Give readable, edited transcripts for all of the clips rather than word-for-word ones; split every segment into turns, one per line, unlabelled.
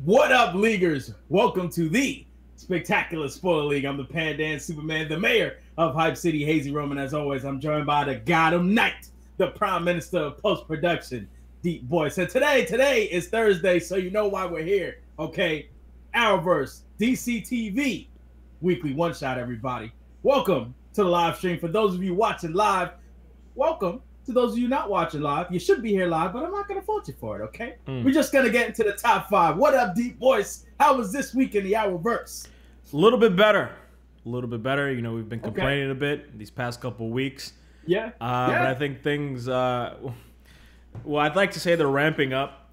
What up, leaguers? Welcome to the Spectacular Spoiler League. I'm the Pandan Superman, the mayor of Hype City, HazyRome, and as always, I'm joined by the Gotham Knight, the Prime Minister of Post-Production, DeepBoyce. And today is Thursday, so you know why we're here, okay? Arrowverse, DC Weekly One Shot, everybody. Welcome to the live stream. For those of you watching live, welcome. To those of you not watching live, you should be here live, but I'm not going to fault you for it, okay? We're just going to get into the top five. What up, DeepBoyce? How was this week in the Arrowverse?
A little bit better. A little bit better. You know, we've been complaining a bit these past couple weeks.
Yeah.
But I think things, well, I'd like to say they're ramping up,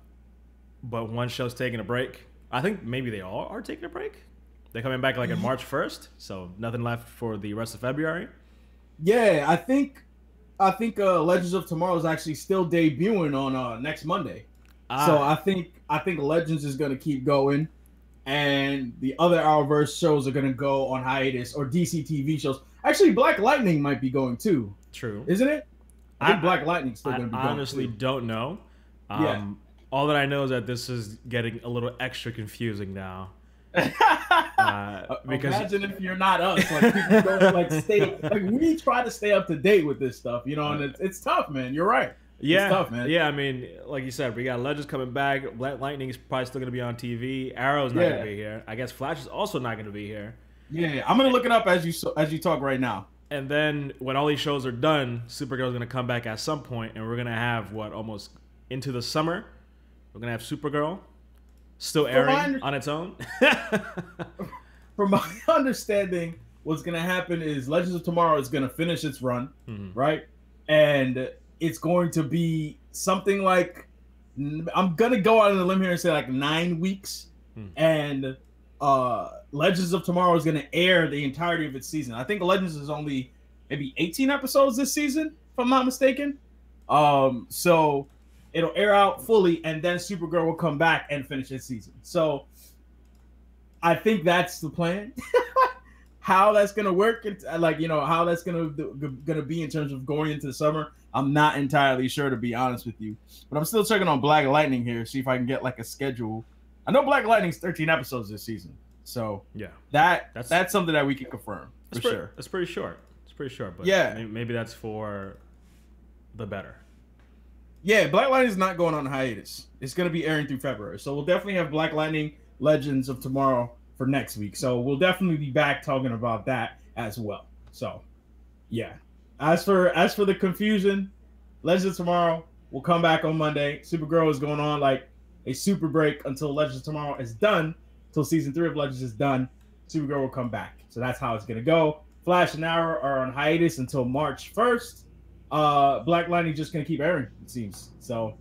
but one show's taking a break. I think maybe they all are taking a break. They're coming back like on March 1st, so nothing left for the rest of February.
Yeah, I think Legends of Tomorrow is actually still debuting on next Monday. So I think Legends is gonna keep going, and the other Arrowverse shows are gonna go on hiatus, or DC TV shows. Actually, Black Lightning might be going too.
True,
isn't it? I think Black Lightning's still gonna be going.
I honestly don't know. All that I know is that this is getting a little extra confusing now.
Because imagine if you're not us, like people don't stay, we try to stay up to date with this stuff, you know, and it's tough, man. You're right.
Yeah,
it's tough, man.
Yeah, I mean, like you said, we got Legends coming back. Black Lightning is probably still gonna be on TV. Arrow's not gonna be here. I guess Flash is also not gonna be here.
Yeah, I'm gonna look it up as you talk right now.
And then when all these shows are done, Supergirl's gonna come back at some point, and we're gonna have almost into the summer. We're gonna have Supergirl still airing on its own.
From my understanding, what's going to happen is Legends of Tomorrow is going to finish its run, right? And it's going to be something like, I'm going to go out on a limb here and say like 9 weeks. And Legends of Tomorrow is going to air the entirety of its season. I think Legends is only maybe 18 episodes this season, if I'm not mistaken. So it'll air out fully, and then Supergirl will come back and finish its season. So I think that's the plan. How that's gonna work, how that's gonna be in terms of going into the summer, I'm not entirely sure, to be honest with you. But I'm still checking on Black Lightning here, see if I can get like a schedule. I know Black Lightning's 13 episodes this season, so
yeah,
that's something that we can confirm for sure.
It's pretty short. It's pretty short, but
yeah,
maybe that's for the better.
Yeah, Black Lightning's not going on hiatus. It's going to be airing through February. So we'll definitely have Black Lightning Legends of Tomorrow for next week. So we'll definitely be back talking about that as well. So, yeah. As for the confusion, Legends of Tomorrow will come back on Monday. Supergirl is going on like a super break until Legends of Tomorrow is done. Until season 3 of Legends is done. Supergirl will come back. So that's how it's going to go. Flash and Arrow are on hiatus until March 1st. Black Lightning just gonna keep airing, it seems. So,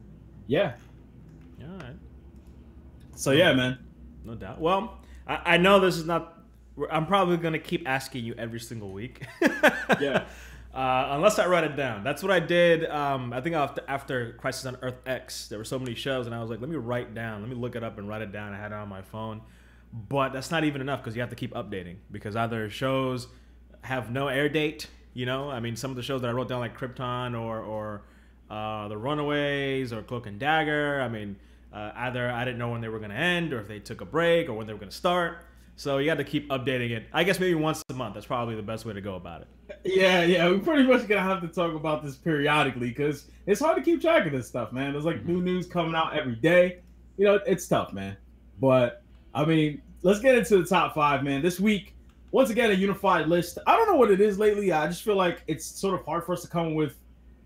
yeah.
All right.
So yeah, man.
No doubt. Well, I know this is not. I'm probably gonna keep asking you every single week.
Yeah.
Unless I write it down. That's what I did. I think after Crisis on Earth X, there were so many shows, and I was like, let me write down. Let me look it up and write it down. I had it on my phone, but that's not even enough because you have to keep updating because either shows have no air date. You know, I mean, some of the shows that I wrote down, like Krypton or The Runaways or Cloak and Dagger, I mean, either I didn't know when they were going to end or if they took a break or when they were going to start. So you got to keep updating it. I guess maybe once a month. That's probably the best way to go about it.
Yeah. We're pretty much going to have to talk about this periodically because it's hard to keep track of this stuff, man. There's like new news coming out every day. You know, it's tough, man. But, I mean, let's get into the top 5, man. This week, once again, a unified list. I don't know what it is lately. I just feel like it's sort of hard for us to come with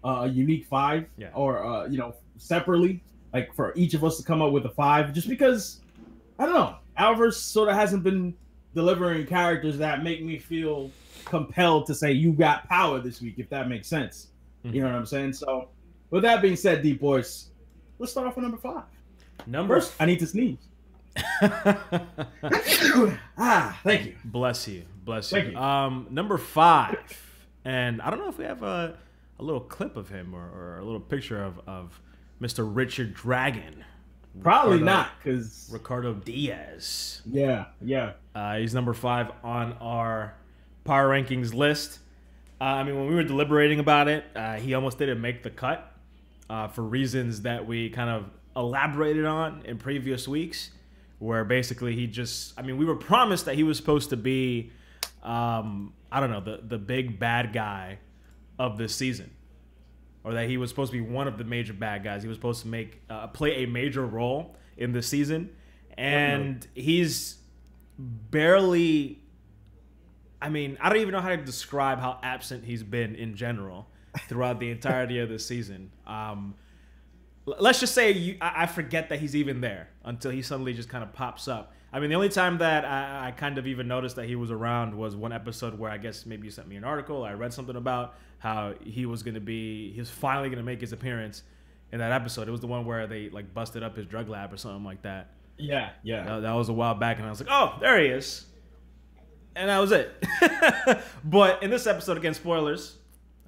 a unique 5 or, separately, like for each of us to come up with a 5, just because, I don't know, Arrowverse sort of hasn't been delivering characters that make me feel compelled to say you got power this week, if that makes sense. You know what I'm saying? So, with that being said, Boys, let's start off with number 5. First, I need to sneeze. Thank you.
Bless you.
Thank you.
Number 5, and I don't know if we have a little clip of him or a little picture of Mr. Richard Dragon.
Probably not, because
Richardo Diaz.
Yeah.
He's number 5 on our power rankings list. I mean, when we were deliberating about it, he almost didn't make the cut for reasons that we kind of elaborated on in previous weeks. where basically he just, I mean, we were promised that he was supposed to be, I don't know, the big bad guy of this season, or that he was supposed to be one of the major bad guys. He was supposed to play a major role in this season, and he's barely. I mean, I don't even know how to describe how absent he's been in general throughout the entirety of this season. Let's just say I forget that he's even there until he suddenly just kind of pops up. I mean, the only time that I kind of even noticed that he was around was one episode where I guess maybe you sent me an article. I read something about how he was finally going to make his appearance in that episode. It was the one where they like busted up his drug lab or something like that.
Yeah.
That was a while back, and I was like, oh, there he is. And that was it. But in this episode, again, spoilers.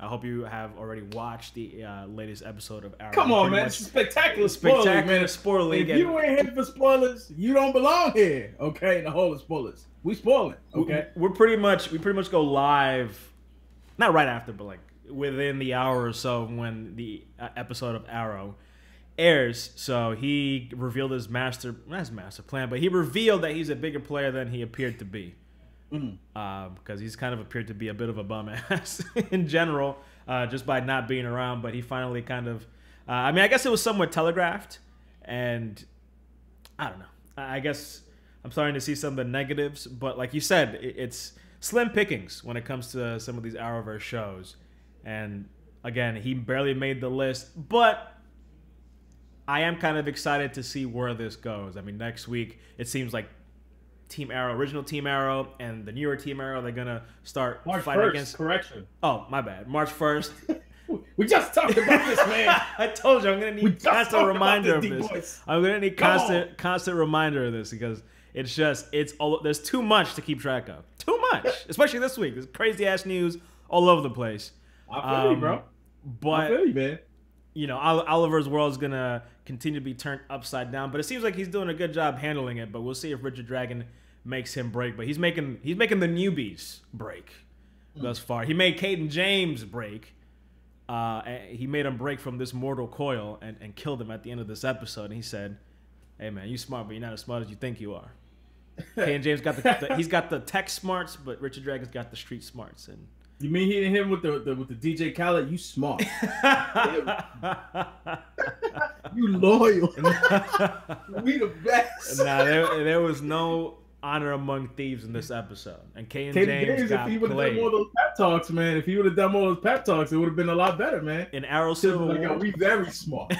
I hope you have already watched the latest episode of Arrow.
Come on, man. It's spectacular spoiler league. If you ain't here for spoilers, you don't belong here. Okay? In the whole of spoilers. We spoiling. Okay?
We pretty much go live, not right after, but like within the hour or so when the episode of Arrow airs. So he revealed his not his master plan, but he revealed that he's a bigger player than he appeared to be. Because he's kind of appeared to be a bit of a bum ass in general, just by not being around. But he finally kind of, I mean, I guess it was somewhat telegraphed, and I don't know. I guess I'm starting to see some of the negatives, but like you said, it's slim pickings when it comes to some of these Arrowverse shows. And again, he barely made the list, but I am kind of excited to see where this goes. I mean, next week it seems like Team Arrow, original Team Arrow, and the newer Team Arrow, they're gonna start fighting against.
Correction.
Oh, my bad. March 1st.
We just talked about this, man.
I told you I'm gonna need constant reminder of this. I'm gonna need constant reminder of this because there's too much to keep track of. Too much, especially this week. There's crazy ass news all over the place.
I feel you, bro.
But
I feel you, man.
You know, Oliver's world is gonna continue to be turned upside down, but it seems like he's doing a good job handling it. But we'll see if Richard Dragon makes him break. But he's making the newbies break thus far. He made Cayden James break. He made him break from this mortal coil and killed him at the end of this episode. And he said, "Hey man, you smart, but you're not as smart as you think you are." Cayden James got he's got the tech smarts, but Richard Dragon's got the street smarts. And
you mean he hit him with the DJ Khaled? You smart. You loyal. We the best.
Nah, there was no honor among thieves in this episode. And Cayden James got
if he would have
played.
done more of those pep talks, man. If he would have done more of those pep talks, it would have been a lot better, man.
In Arrow Civil War,
we very smart.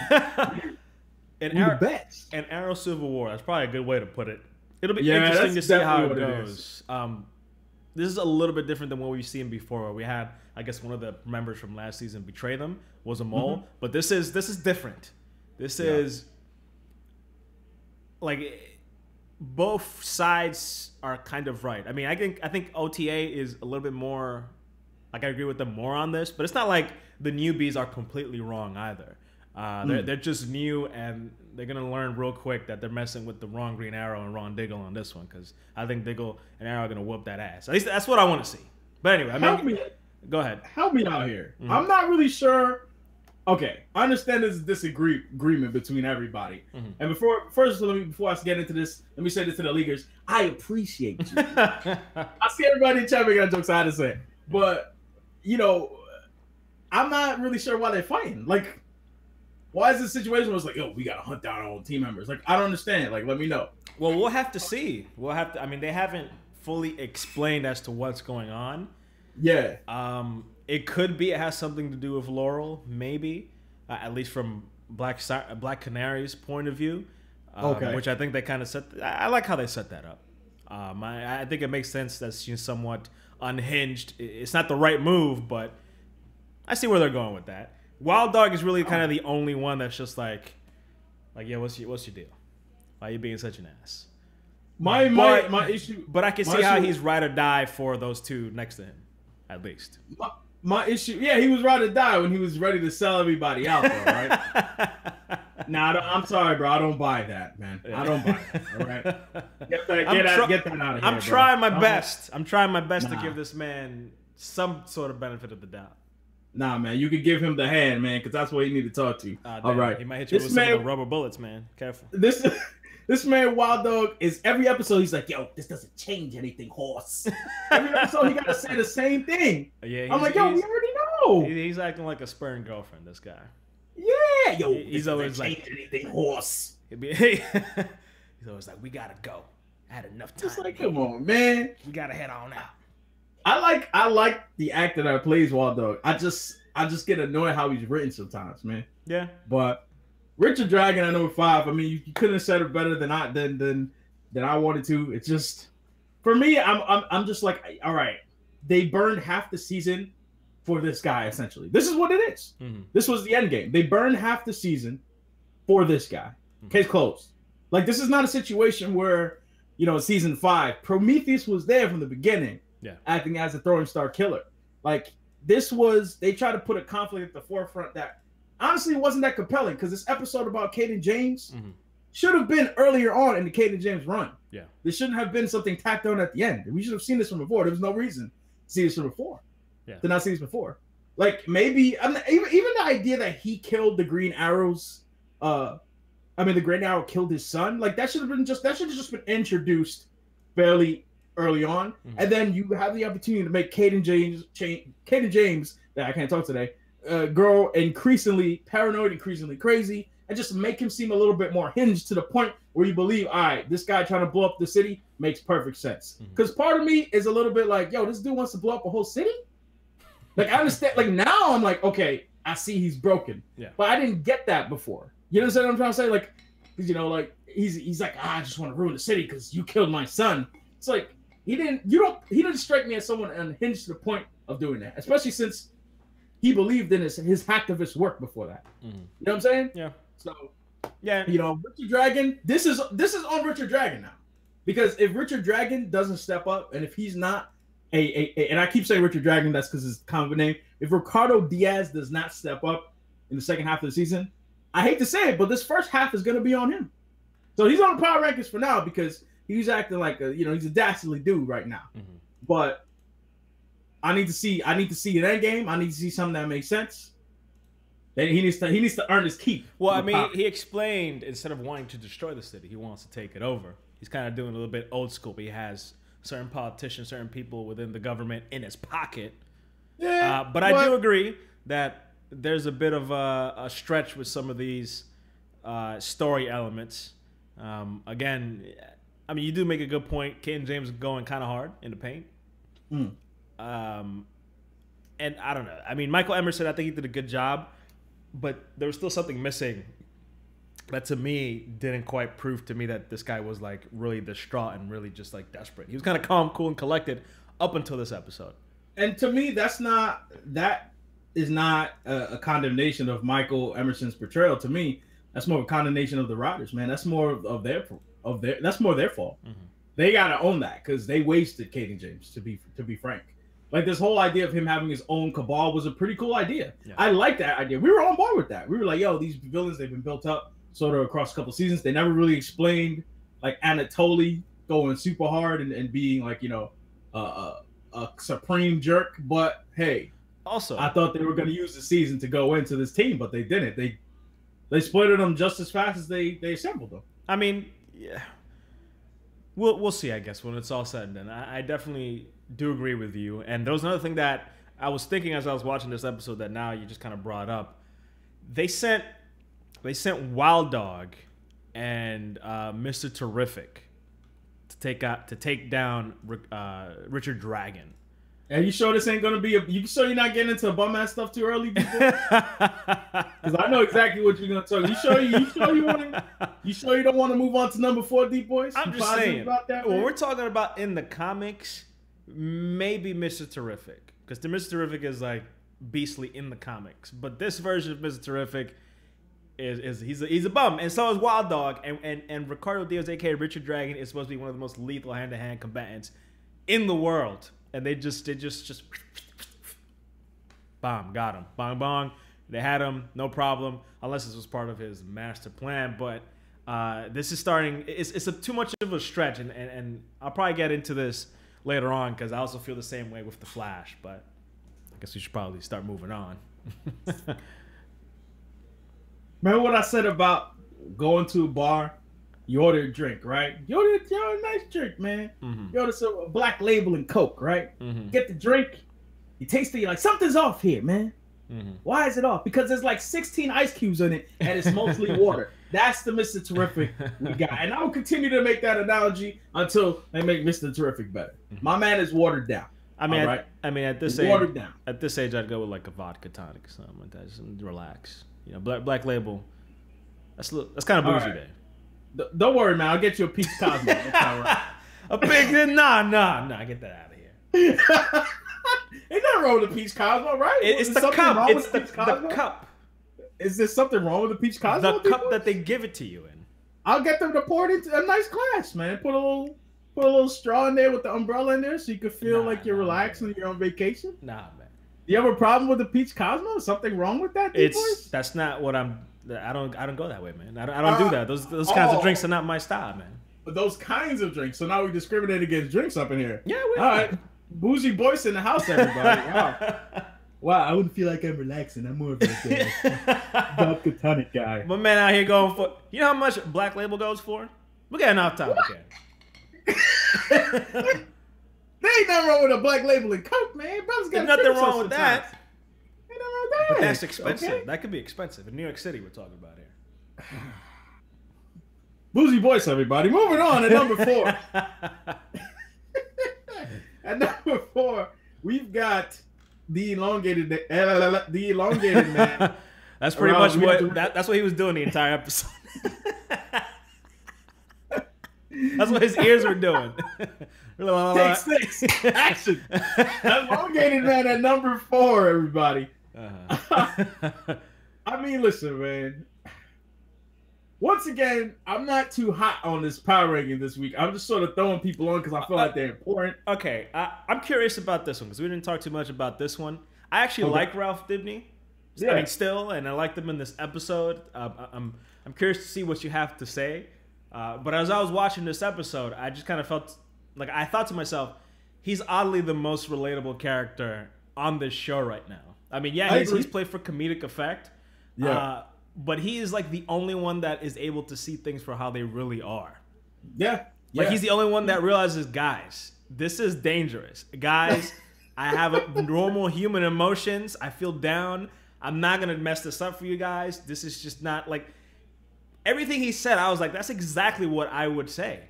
In
the best.
In Arrow Civil War, that's probably a good way to put it. It'll be interesting to see how it goes. This is a little bit different than what we've seen before, where we had, I guess, one of the members from last season betray them, was a mole. But this is different. This is like both sides are kind of right. I mean, I think OTA is a little bit more, like, I agree with them more on this, but it's not like the newbies are completely wrong either. They're just new, and they're gonna learn real quick that they're messing with the wrong Green Arrow and Ron Diggle on this one, because I think Diggle and Arrow are gonna whoop that ass. At least that's what I want to see. But anyway, go ahead.
Help me out here. I'm not really sure. Okay, I understand there's a disagreement between everybody. And before I get into this, let me say this to the leaguers. I appreciate you. I see everybody in chat making that jokes. I had to say, but you know, I'm not really sure why they're fighting. Like, why is this situation where it's like, yo, we gotta hunt down our own team members? Like, I don't understand. Like, let me know.
Well, we'll have to see. I mean, they haven't fully explained as to what's going on.
Yeah.
It could be it has something to do with Laurel, maybe, at least from Black Canary's point of view. Okay. Which I think they kind of set. I like how they set that up. I think it makes sense that she's somewhat unhinged. It's not the right move, but I see where they're going with that. Wild Dog is really kind of the only one that's just like, yeah, what's your deal? Why are you being such an ass? My issue. But I can see how he's ride or die for those two next to him, at least.
My issue, yeah, he was ride or die when he was ready to sell everybody out, though, right? Nah, I'm sorry, bro. I don't buy that, man. I don't buy it. All right, get that out of here.
I'm trying my best. I'm trying my best to give this man some sort of benefit of the doubt.
Nah, man, you could give him the hand, man, because that's what he need to talk to you. All right,
he might hit you with some of the rubber bullets, man. Careful.
This man Wild Dog is every episode. He's like, "Yo, this doesn't change anything, horse." Every episode he gotta say the same thing.
Yeah,
I'm like, "Yo, we already know."
He's acting like a spurned girlfriend. This guy.
Yeah, yo,
he's always like,
change anything, horse.
He's always like, "We gotta go. I had enough time."
Just like, come on, man.
We gotta head on out.
I like the actor that plays Wild Dog. I just get annoyed how he's written sometimes, man.
Yeah.
But Richard Dragon at number 5. I mean, you couldn't have said it better than I wanted to. It's just for me. I'm just like, all right. They burned half the season for this guy. Essentially, this is what it is. Mm-hmm. This was the end game. They burned half the season for this guy. Mm-hmm. Case closed. Like, this is not a situation where, season 5, Prometheus was there from the beginning.
Yeah.
Acting as a throwing star killer. Like, they tried to put a conflict at the forefront that honestly wasn't that compelling, because this episode about Cayden James should have been earlier on in the Cayden James run.
Yeah.
There shouldn't have been something tacked on at the end. We should have seen this from before. There was no reason to see this from before.
Yeah.
To not see this before. Like, maybe even the idea that he killed the Green Arrows, the Green Arrow killed his son. Like, that should have just been introduced fairly early on, and then you have the opportunity to make Cayden James, that I can't talk today, grow increasingly paranoid, increasingly crazy, and just make him seem a little bit more hinged to the point where you believe, all right, this guy trying to blow up the city makes perfect sense. Because part of me is a little bit like, yo, this dude wants to blow up a whole city? Like, I understand. Like, now I'm like, okay, I see he's broken.
Yeah.
But I didn't get that before. You understand what I'm trying to say? Like, like, he's like, I just want to ruin the city because you killed my son. It's like, he didn't strike me as someone unhinged to the point of doing that, especially since he believed in his hacktivist work before that. You know what I'm saying?
Yeah.
So,
yeah,
Richard Dragon, this is on Richard Dragon now, because if Richard Dragon doesn't step up, and if he's not and I keep saying Richard Dragon, that's because it's kind of a name. If Richardo Diaz does not step up in the second half of the season, I hate to say it, but this first half is going to be on him. So he's on the power rankings for now because he's acting like he's a dastardly dude right now. But I need to see an end game. I need to see something that makes sense. Then he needs to earn his keep.
Well, I mean, he explained instead of wanting to destroy the city, he wants to take it over. He's kind of doing a little bit old school, but he has certain politicians, certain people within the government in his pocket.
Yeah,
but I do agree that there's a bit of a stretch with some of these story elements. Again, I mean, you do make a good point. Cayden James going kind of hard in the paint. And I don't know. I mean, Michael Emerson, I think he did a good job, but there was still something missing that to me didn't quite prove to me that this guy was like really distraught and really just like desperate. He was kind of calm, cool, and collected up until this episode. And
to me, that is not a condemnation of Michael Emerson's portrayal. To me, that's more of a condemnation of the writers, man. That's more of their that's more their fault. They gotta own that because they wasted Cayden James, to be frank. Like, this whole idea of him having his own cabal was a pretty cool idea. Yeah. I like that idea. We were on board with that. We were like, yo, these villains, they've been built up sort of across a couple seasons. They never really explained like Anatoly going super hard and being like, a supreme jerk. But hey,
also,
I thought they were going to use the season to go into this team, but they didn't. They splitted them just as fast as they assembled them.
I mean, yeah, we'll see, I guess, when it's all said and done. I definitely do agree with you. And there was another thing that I was thinking as I was watching this episode that now you just kind of brought up. They sent Wild Dog and Mr. Terrific to take down Richard Dragon.
And you sure this ain't gonna be you sure you're not getting into bum ass stuff too early? Because I know exactly what you're gonna talk. You sure you don't want to move on to number 4, DeepBoyce?
I'm just saying about that. When we're talking about in the comics, maybe Mr. Terrific, because the Mr. Terrific is like beastly in the comics, but this version of Mr. Terrific he's a bum, and so is Wild Dog, and Richardo Diaz, aka Richard Dragon, is supposed to be one of the most lethal hand-to-hand combatants in the world. And they just bomb, got him. Bong bong. They had him, no problem, unless this was part of his master plan. But this is starting, it's too much of a stretch, and I'll probably get into this later on because I also feel the same way with The Flash, but I guess we should probably start moving on.
Remember what I said about going to a bar You order a drink, right? You order a nice drink, man. You order some Black Label and Coke, right? Get the drink. You taste it. You're like, something's off here, man. Why is it off? Because there's like 16 ice cubes in it, and it's mostly water. That's the Mr. Terrific we got. And I will continue to make that analogy until they make Mr. Terrific better. My man is watered down.
I mean, at this
watered down.
At this age, I'd go with like a vodka tonic or something like that. Just relax. You know, Black Label. That's kind of bougie,
right. Don't worry, man. I'll get you a Peach Cosmo. That's all right.
A big nah. Get that out of here.
Ain't nothing wrong with the Peach Cosmo, right?
It's the cup. It's the cup.
Is there something wrong with the Peach Cosmo?
The cup that they give it to you in.
I'll get them to pour it into a nice glass, man. Put a little straw in there with the umbrella in there so you can feel like you're relaxing, you're on vacation.
Nah, man.
Do you have a problem with the Peach Cosmo? Is something wrong with that?
That's not what I don't go that way, man. I don't do that. Those kinds of drinks are not my style, man.
But those kinds of drinks. So now we discriminate against drinks up in here.
Yeah,
all right. Bougie Boyce in the house, everybody. Wow, I wouldn't feel like I'm relaxing. I'm more of a vodka tonic guy.
My man out here going for... You know how much Black Label goes for? We're getting off topic here.
There ain't nothing wrong with a Black Label and Coke, man.
There's nothing wrong with that.
Ain't nothing wrong with that.
But that's expensive. Okay. That could be expensive. In New York City, we're talking about here.
Bougie Boyce, everybody. Moving on to number 4. At number 4, we've got the elongated man.
That's pretty much that's what he was doing the entire episode. That's what his ears were doing.
Take 6. Action. Elongated man at number 4, everybody. I mean, listen, man. Once again, I'm not too hot on this power ranking this week. I'm just sort of throwing people on because I feel like they're important.
Okay, I'm curious about this one because we didn't talk too much about this one. I actually like Ralph Dibny. Yeah. I mean, still, and I like them in this episode. I'm curious to see what you have to say. But as I was watching this episode, I just kind of felt like I thought to myself, he's oddly the most relatable character on this show right now. I mean, yeah, he's played for comedic effect.
Yeah.
But he is like the only one that is able to see things for how they really are.
Yeah.
Like he's the only one that realizes, guys, this is dangerous. Guys, I have normal human emotions. I feel down. I'm not going to mess this up for you guys. This is just not like everything he said. I was like, that's exactly what I would say.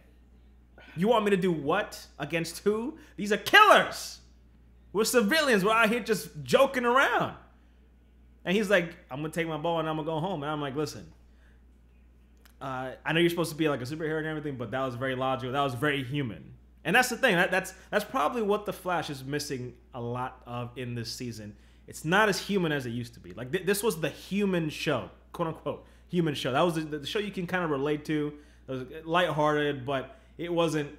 You want me to do what against who? These are killers. We're civilians. We're out here just joking around. And he's like, I'm going to take my ball and I'm going to go home. And I'm like, listen, I know you're supposed to be like a superhero and everything, but that was very logical. That was very human. And that's the thing. That's probably what The Flash is missing a lot of in this season. It's not as human as it used to be. Like, this was the human show, quote unquote, human show. That was the show you can kind of relate to. It was lighthearted, but it wasn't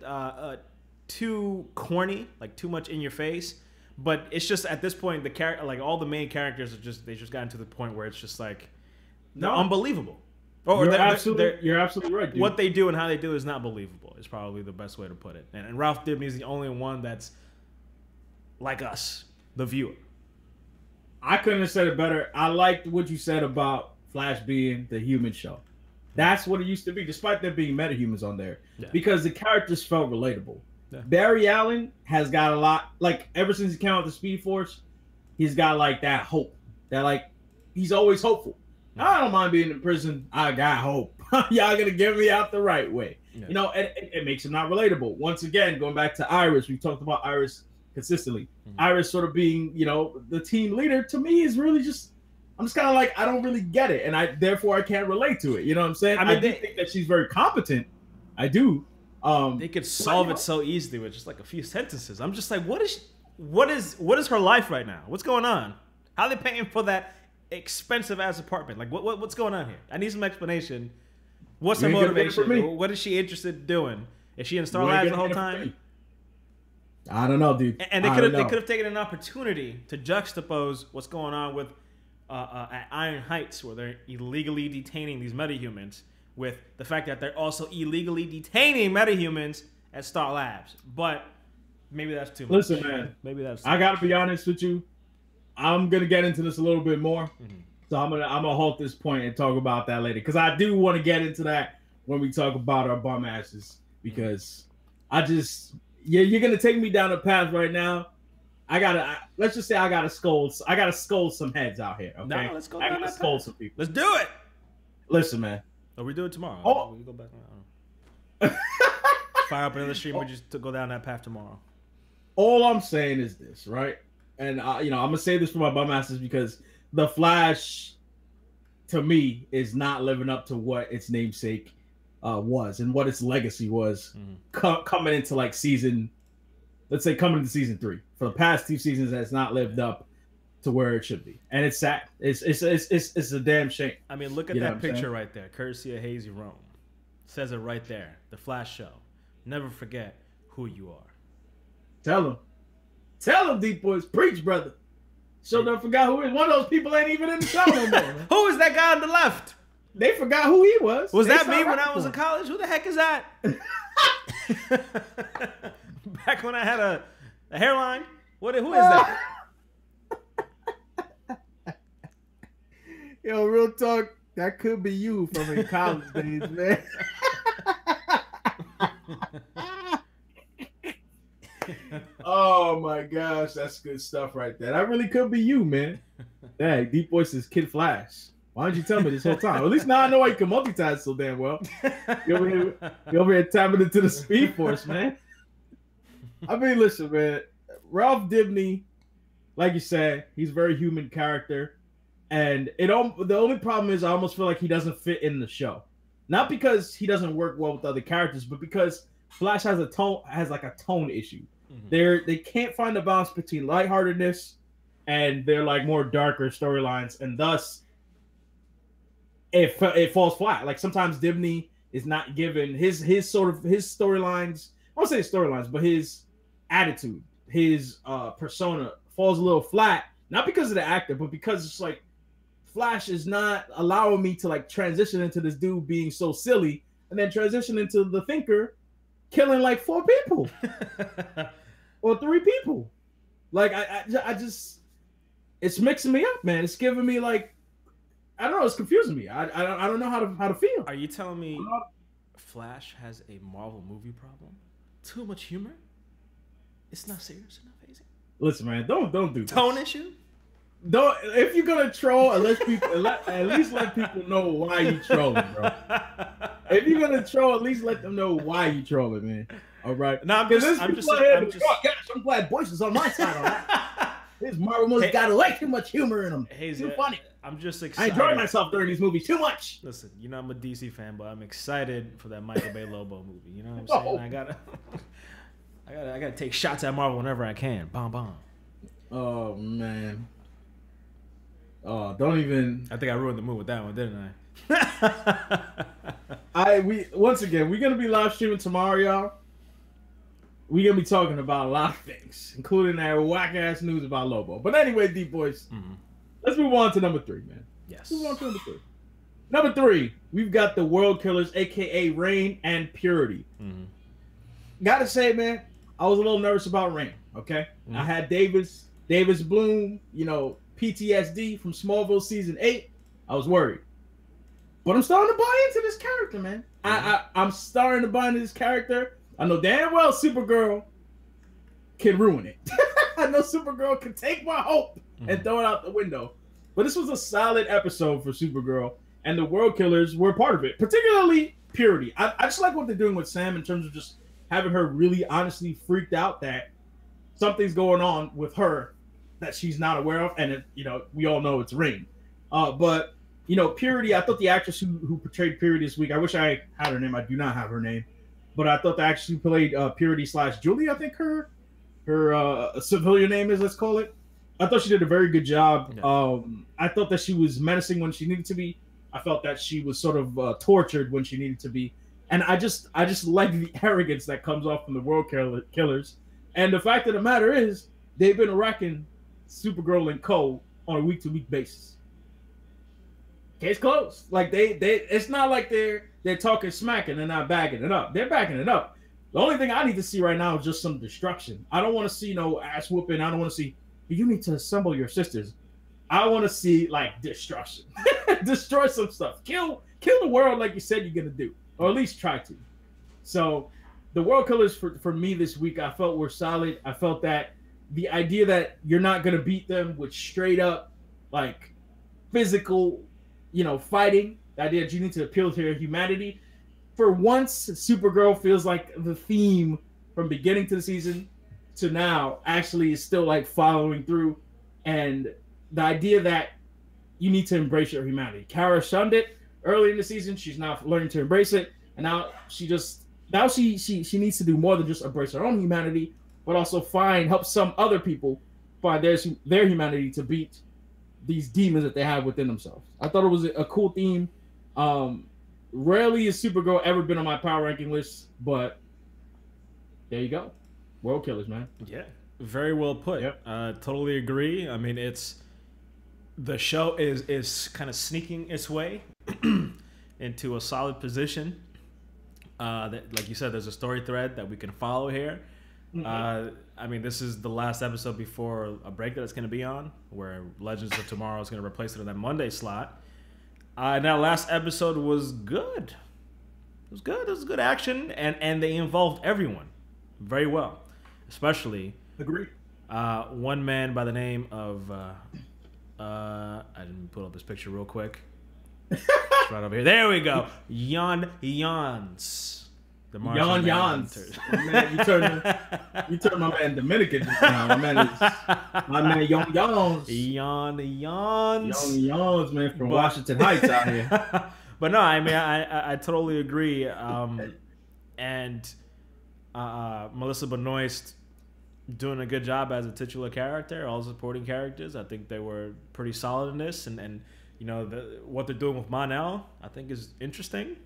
too corny, like too much in your face. But it's just at this point, like all the main characters they just gotten to the point where it's just like they're unbelievable.
You're absolutely right, dude.
What they do and how they do is not believable. Is probably the best way to put it. And Ralph Dibny is the only one that's like us, the viewer.
I couldn't have said it better. I liked what you said about Flash being the human show. That's what it used to be, despite there being metahumans on there, because the characters felt relatable. Yeah. Barry Allen has got a lot, like ever since he came out the Speed Force, he's got like that hope. That like he's always hopeful. I don't mind being in prison. I got hope. Y'all gonna get me out the right way. Yeah. You know, and it makes him not relatable. Once again, going back to Iris, we talked about Iris consistently. Iris sort of being, you know, the team leader to me is really just, I'm just kind of like, I don't really get it. And therefore I can't relate to it. You know what I'm saying? I mean, I do think that she's very competent. I do.
They could solve it so easily with just like a few sentences. I'm just like, what is her life right now? What's going on? How are they paying for that expensive ass apartment? Like what's going on here? I need some explanation. What's her motivation? What is she interested in doing? Is she in Star Labs the whole time?
I don't know, dude.
And they could have taken an opportunity to juxtapose what's going on with at Iron Heights, where they're illegally detaining these metahumans, with the fact that they're also illegally detaining metahumans at Star Labs. But maybe that's too much.
Listen, man.
Maybe that's.
I gotta be honest with you. I'm gonna get into this a little bit more, so I'm gonna halt this point and talk about that later, because I do want to get into that when we talk about our bum asses, because you're gonna take me down a path right now. Let's just say I gotta scold some heads out here. Okay,
no, let's go.
I gotta scold some people.
Let's do it.
Listen, man.
Or we do it tomorrow.
Oh.
We go back. Fire up another stream. We just to go down that path tomorrow.
All I'm saying is this, right? And I'm gonna say this for my bum asses because the Flash, to me, is not living up to what its namesake was and what its legacy was coming into like season. Let's say coming into season 3. For the past 2 seasons, has not lived up to where it should be, and it's sad. It's a damn shame.
I mean, look at that picture right there, courtesy of HazyRome. Says it right there. The Flash Show. Never forget who you are.
Tell them, DeepBoyce, preach, brother. So don't forgot who is. One of those people ain't even in the show no more.
Who is that guy on the left?
They forgot who he was.
Was that me when I was in college? Who the heck is that? Back when I had a hairline? Who is that?
Yo, real talk, that could be you from in college days, man. Oh my gosh, that's good stuff right there. That really could be you, man. Hey, DeepBoyce is Kid Flash. Why didn't you tell me this whole time? At least now I know why you can multitask so damn well. You over here tapping into the Speed Force, man. I mean, listen, man. Ralph Dibny, like you said, he's a very human character. And the only problem is I almost feel like he doesn't fit in the show. Not because he doesn't work well with other characters, but because Flash has a tone issue. They can't find the balance between lightheartedness and their like more darker storylines, and thus it falls flat. Like sometimes Dibny is not given his storylines. I won't say storylines, but his attitude, his persona falls a little flat. Not because of the actor, but because it's like Flash is not allowing me to like transition into this dude being so silly, and then transition into the thinker killing like 4 people or 3 people. Like I just, it's mixing me up, man. It's giving me like, I don't know. It's confusing me. I don't know how to feel.
Are you telling me Flash has a Marvel movie problem? Too much humor? It's not serious enough, Hazy?
Listen, man, don't do this.
Tone issue?
Don't, if you're gonna troll, at least let people know why you trolling, bro. If you're gonna troll, at least let them know why you trolling, man. All right.
No, I'm just
oh gosh, I'm glad Boyce is on my side on that. This Marvel movie's got way too much humor in them.
Hazy,
too funny.
I'm just excited.
I enjoy myself during these movies too much.
Listen, you know I'm a DC fan, but I'm excited for that Michael Bay Lobo movie. You know what I'm saying? I gotta take shots at Marvel whenever I can. Bomb.
Oh man. Oh, don't even.
I think I ruined the mood with that one, didn't
I? Once again, we're gonna be live streaming tomorrow, y'all. We're gonna be talking about a lot of things, including that whack ass news about Lobo. But anyway, DeepBoyce, let's move on to number 3, man.
Yes.
Let's move on to number 3. Number 3, we've got the Worldkillers, aka Rain and Purity. Gotta say, man, I was a little nervous about Rain. Okay, I had Davis Bloom, PTSD from Smallville season 8. I was worried, but I'm starting to buy into this character, man. I'm starting to buy into this character. I know damn well Supergirl can ruin it. I know Supergirl can take my hope and throw it out the window. But this was a solid episode for Supergirl, and the Worldkillers were part of it, particularly Purity. I just like what they're doing with Sam in terms of just having her really honestly freaked out that something's going on with her that she's not aware of, and we all know it's Rain. But Purity, I thought the actress who portrayed Purity this week, I wish I had her name. I do not have her name, but I thought the actress who played Purity / Julia, I think her civilian name is, let's call it. I thought she did a very good job. Yeah. I thought that she was menacing when she needed to be. I felt that she was sort of tortured when she needed to be, and I just like the arrogance that comes off from the Worldkillers. And the fact of the matter is, they've been wrecking Supergirl and Co. on a week-to-week basis. Case closed. Like it's not like they're talking smack and they're not backing it up. They're backing it up. The only thing I need to see right now is just some destruction. I don't want to see no ass whooping. I don't want to see, you need to assemble your sisters. I want to see like destruction. Destroy some stuff. Kill the world like you said you're gonna do. or at least try to. So the Worldkillers for me this week, I felt were solid. I felt that the idea that you're not going to beat them with straight up like physical, fighting, the idea that you need to appeal to their humanity. For once, Supergirl feels like the theme from beginning to the season to now actually is still like following through. And the idea that you need to embrace your humanity. Kara shunned it early in the season. She's now learning to embrace it. And now she needs to do more than just embrace her own humanity, but also help some other people find their humanity to beat these demons that they have within themselves. I thought it was a cool theme. Rarely has Supergirl ever been on my power ranking list, but there you go. Worldkillers, man.
Yeah, very well put.
Yep.
Totally agree. I mean, the show is kind of sneaking its way into a solid position. That, like you said, there's a story thread that we can follow here. Mm-hmm. I mean, this is the last episode before a break that it's going to be on, where Legends of Tomorrow is going to replace it in that Monday slot. And that last episode was good. It was good. It was good action, and they involved everyone very well, especially one man by the name of I didn't pull up this picture real quick. It's right over here. There we go. Yans. The Martian
Yans. Man, you turned my man Dominican just now. My man Yans. Yans, man, from Washington Heights out here.
But no, I mean, I totally agree. And Melissa Benoist doing a good job as a titular character. All supporting characters, I think they were pretty solid in this. And what they're doing with Mon-El, I think is interesting.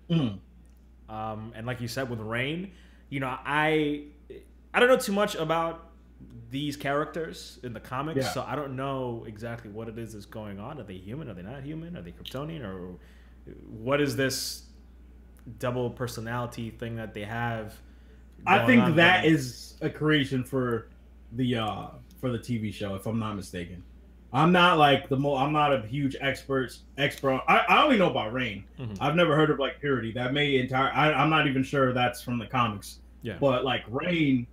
Mm.
And like you said with Rain, I don't know too much about these characters in the comics, so I don't know exactly what it is that's going on. Are they human? Are they not human? Are they Kryptonian? Or what is this double personality thing that they have?
I think that is a creation for the TV show, if I'm not mistaken. I'm not like I'm not a huge expert. I only know about Rain. Mm-hmm. I've never heard of like Purity. That I'm not even sure that's from the comics.
Yeah.
But like Rain,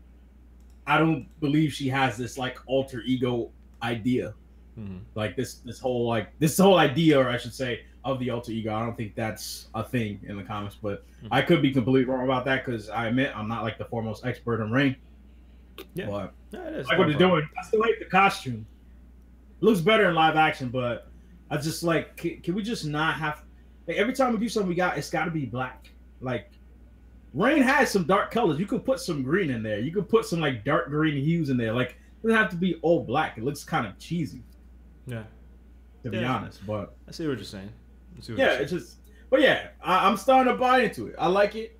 I don't believe she has this like alter ego idea.
Mm-hmm.
Like this whole idea, or I should say, of the alter ego. I don't think that's a thing in the comics, but I could be completely wrong about that because I admit I'm not like the foremost expert in Rain.
Yeah.
But
it is
like what they're doing. I still like the costume. Looks better in live action, but I just like, can we just not have, like, every time we do something, it's got to be black. Like, Rain has some dark colors. You could put some green in there. You could put some like dark green hues in there. Like, it doesn't have to be all black. It looks kind of cheesy.
Yeah.
To be honest, but
I see what you're saying.
It's just, but yeah, I'm starting to buy into it. I like it.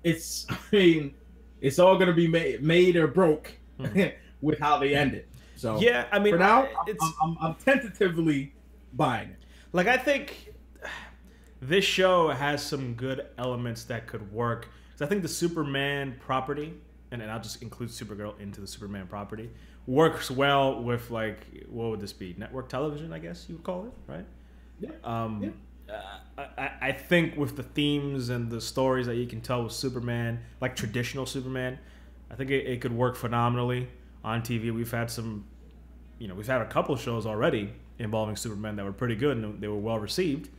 It's all gonna be made or broke with how they end it. So
yeah, I mean,
for now, I'm tentatively buying it.
Like, I think this show has some good elements that could work. Because I think the Superman property, and I'll just include Supergirl into the Superman property, works well with, like, what would this be? Network television, I guess you would call it, right?
Yeah.
I think with the themes and the stories that you can tell with Superman, like traditional Superman, I think it could work phenomenally on TV. We've had a couple shows already involving Superman that were pretty good and they were well received.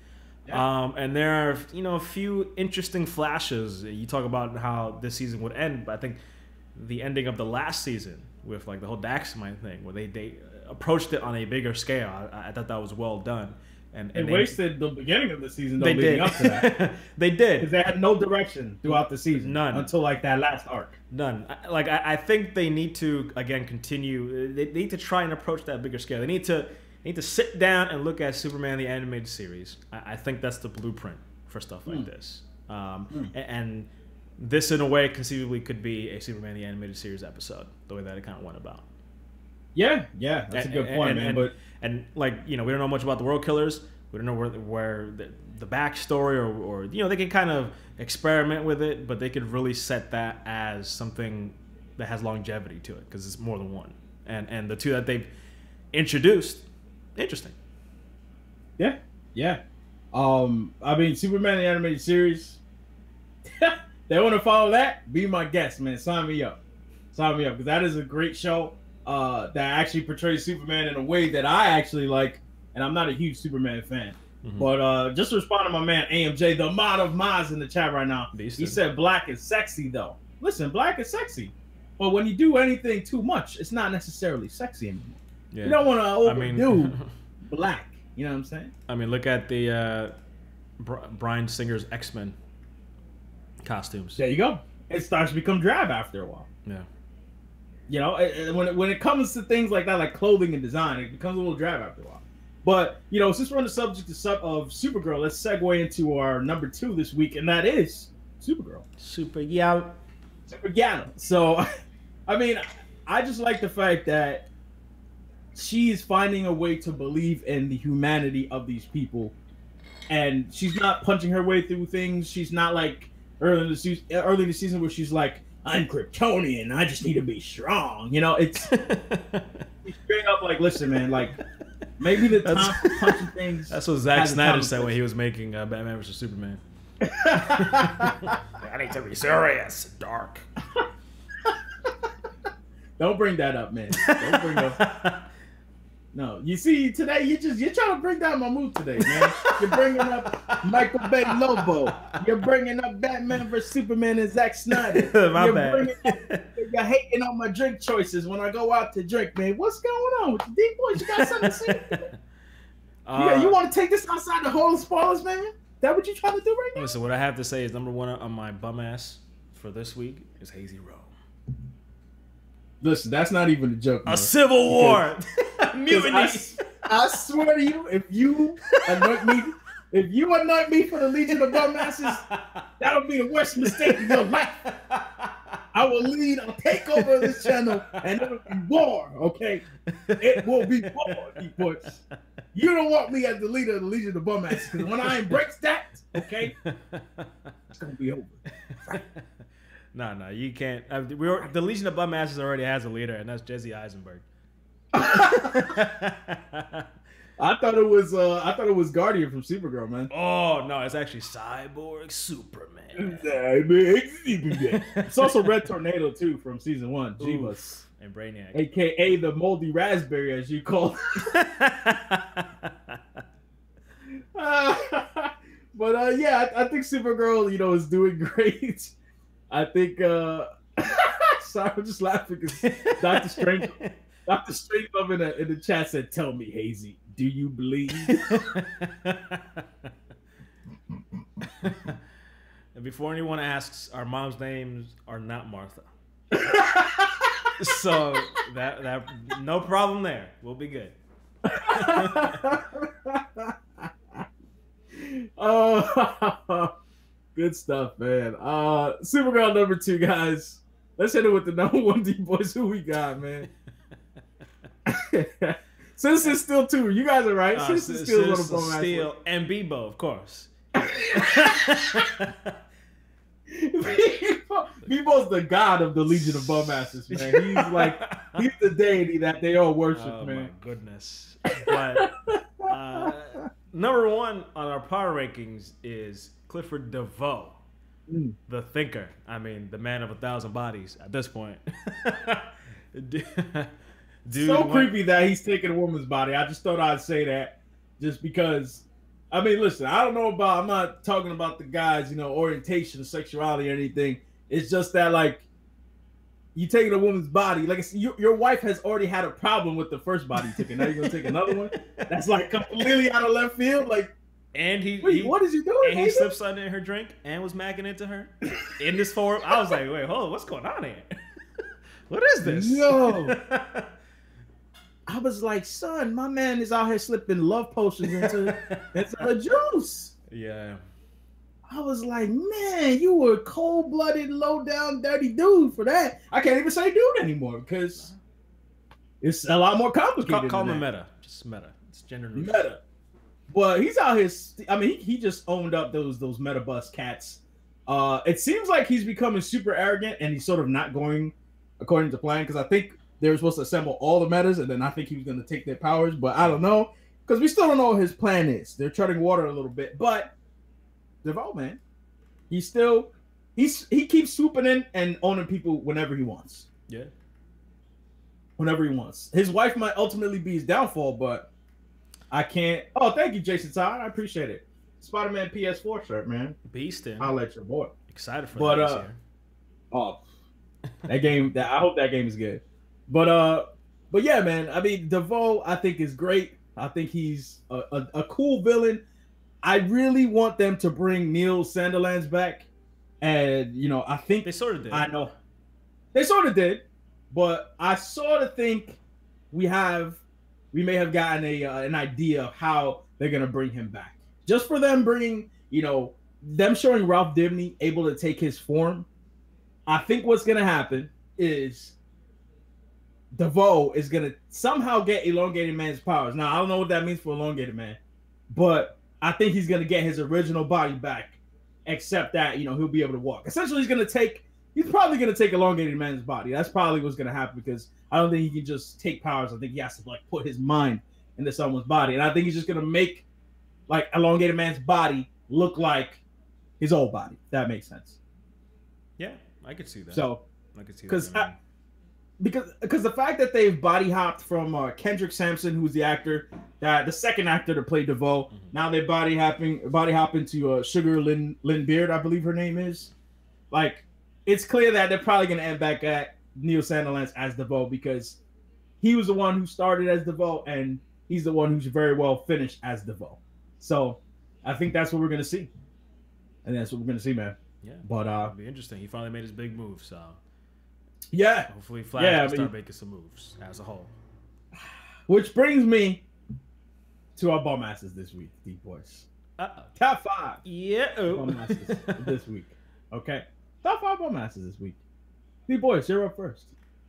Yeah. And there are, a few interesting flashes. You talk about how this season would end, but I think the ending of the last season with like the whole Daxamine thing, where they approached it on a bigger scale, I thought that was well done. And
they wasted the beginning of the season though,
they
leading
did.
Up to that.
They did.
Because they had no direction throughout the season.
None.
Until like that last arc.
None. I think they need to, again, continue. They need to try and approach that bigger scale. They need to sit down and look at Superman the Animated Series. I think that's the blueprint for stuff like this. And this, in a way, conceivably could be a Superman the Animated Series episode, the way that it kind of went about.
Yeah, that's a good point, man.
And like, we don't know much about the Worldkillers. We don't know where the backstory or they can kind of experiment with it, but they could really set that as something that has longevity to it because it's more than one. And the two that they've introduced, interesting.
Yeah. I mean, Superman the animated series. They want to follow that? Be my guest, man. Sign me up. Sign me up, because that is a great show that actually portrays Superman in a way that I actually like, and I'm not a huge Superman fan. But just to respond to my man AMJ, the mod of Maz in the chat right now. He said black is sexy, though. Listen, black is sexy. But when you do anything too much, it's not necessarily sexy anymore. Yeah. You don't want to overdo black. You know what I'm saying? I
mean, look at the Bryan Singer's X-Men costumes.
There you go. It starts to become drab after a while.
Yeah.
You know, when it comes to things like that, like clothing and design, it becomes a little drab after a while. But, you know, since we're on the subject of Supergirl, let's segue into our number 2 this week, and that is Supergirl.
Supergirl.
So, I mean, I just like the fact that she's finding a way to believe in the humanity of these people, and she's not punching her way through things. She's not like early in the season where she's like, I'm Kryptonian, I just need to be strong. You know, it's she's straight up like, listen, man, like, maybe the time for punching things.
That's what Zack Snyder said when he was making Batman vs Superman. I need to be serious, dark.
Don't bring that up, man. Don't bring up. No, you see, today you're trying to bring down my mood today, man. You're bringing up Michael Bay Lobo. You're bringing up Batman vs Superman and Zack Snyder.
My bad.
You're hating on my drink choices when I go out to drink, man. What's going on with the DeepBoyce? You got something to say? You want to take this outside the whole spoilers, man? That what you trying to do right now?
Listen, what I have to say is number 1 on my bum ass for this week is HazyRome.
Listen, that's not even a joke, man.
A civil war. Mutiny.
I swear to you, if you anoint me for the Legion of Bum Asses, that'll be the worst mistake of your life. I will lead a takeover of this channel, and it'll be war, okay? It will be war, DeepBoyce. You don't want me as the leader of the Legion of Bum Asses, because when I embrace that, okay, it's going to be over. Right?
No, you can't. The Legion of Bum Asses already has a leader, and that's Jesse Eisenberg.
I thought it was Guardian from Supergirl, man.
Oh no, it's actually Cyborg Superman.
It's also Red Tornado too from season 1. Jeebus.
And Brainiac,
aka the moldy raspberry, as you call it. But yeah, I think Supergirl, you know, is doing great. I think. Sorry, I'm just laughing because Dr. Strange in the chat said, "Tell me, Hazy, do you believe?"
And before anyone asks, our mom's names are not Martha. So that no problem there. We'll be good.
Good stuff, man. Supergirl number 2, guys. Let's hit it with the number 1 DeepBoyce. Who we got, man? Citizen Steel 2. You guys are right. Citizen
Steel and Bebo, of course.
Bebo's the god of the Legion of Bum Asses, man. He's the deity that they all worship, man.
Oh my goodness. But number 1 on our power rankings is Clifford DeVoe, the thinker. I mean, the man of 1,000 bodies at this point. Dude,
so creepy that he's taking a woman's body. I just thought I'd say that just because. I mean, listen, I'm not talking about the guy's, you know, orientation or sexuality or anything. It's just that, like, you taking a woman's body. Like, your wife has already had a problem with the first body you took, and now you're going to take another one? That's, like, completely out of left field. Like,
and
what is he doing?
And he slipped something in her drink and was macking into her in this forum. I was like, wait, hold on, what's going on here? What is this?
Yo. I was like, son, my man is out here slipping love potions into her juice.
Yeah.
I was like, man, you were a cold-blooded, low-down, dirty dude for that. I can't even say dude anymore because it's a lot more complicated.
Call him meta. Just meta. It's gender neutral.
Meta. Well, he's out here. I mean, he just owned up those meta bus cats. It seems like he's becoming super arrogant, and he's sort of not going according to plan because I think they were supposed to assemble all the metas, and then I think he was going to take their powers, but I don't know. because we still don't know what his plan is. They're treading water a little bit, but DeVoe, man, he keeps swooping in and owning people whenever he wants.
Yeah.
Whenever he wants. His wife might ultimately be his downfall, but I can't. Oh, thank you, Jason Todd. I appreciate it. Spider-Man PS4 shirt, man.
Beastin'.
I'll let your boy.
Excited for that this year.
Oh, that game. I hope that game is good. But yeah, man. I mean, DeVoe, I think is great. I think he's a cool villain. I really want them to bring Neil Sandilands back, and I think
they sort of did.
I know they sort of did. But I sort of think we may have gotten an idea of how they're gonna bring him back. Just for them bringing, them showing Ralph Dibny able to take his form. I think what's gonna happen is DeVoe is gonna somehow get Elongated Man's powers. Now I don't know what that means for Elongated Man, but I think he's gonna get his original body back, except that he'll be able to walk. Essentially, He's probably going to take Elongated Man's body. That's probably what's going to happen because I don't think he can just take powers. I think he has to put his mind into someone's body. And I think he's just going to make Elongated Man's body look like his old body. If that makes sense.
Yeah, I could see that.
So,
I could see that.
Because the fact that they've body hopped from Kendrick Sampson, who's the actor, the second actor to play DeVoe, now they're body hopping to Sugar Lynn Beard, I believe her name is. It's clear that they're probably going to end back at Neil Sandilands as DeVoe because he was the one who started as DeVoe and he's the one who's very well finished as DeVoe. So I think that's what we're going to see. And that's what we're going to see, man.
Yeah.
But
it'll be interesting. He finally made his big move, so
yeah.
Hopefully Flash will start making some moves as a whole.
Which brings me to our bum asses this week, DeepBoyce. Top 5.
Yeah.
Bum asses this week. Okay. Top 5 bum asses this week. DeepBoyce, you're up first.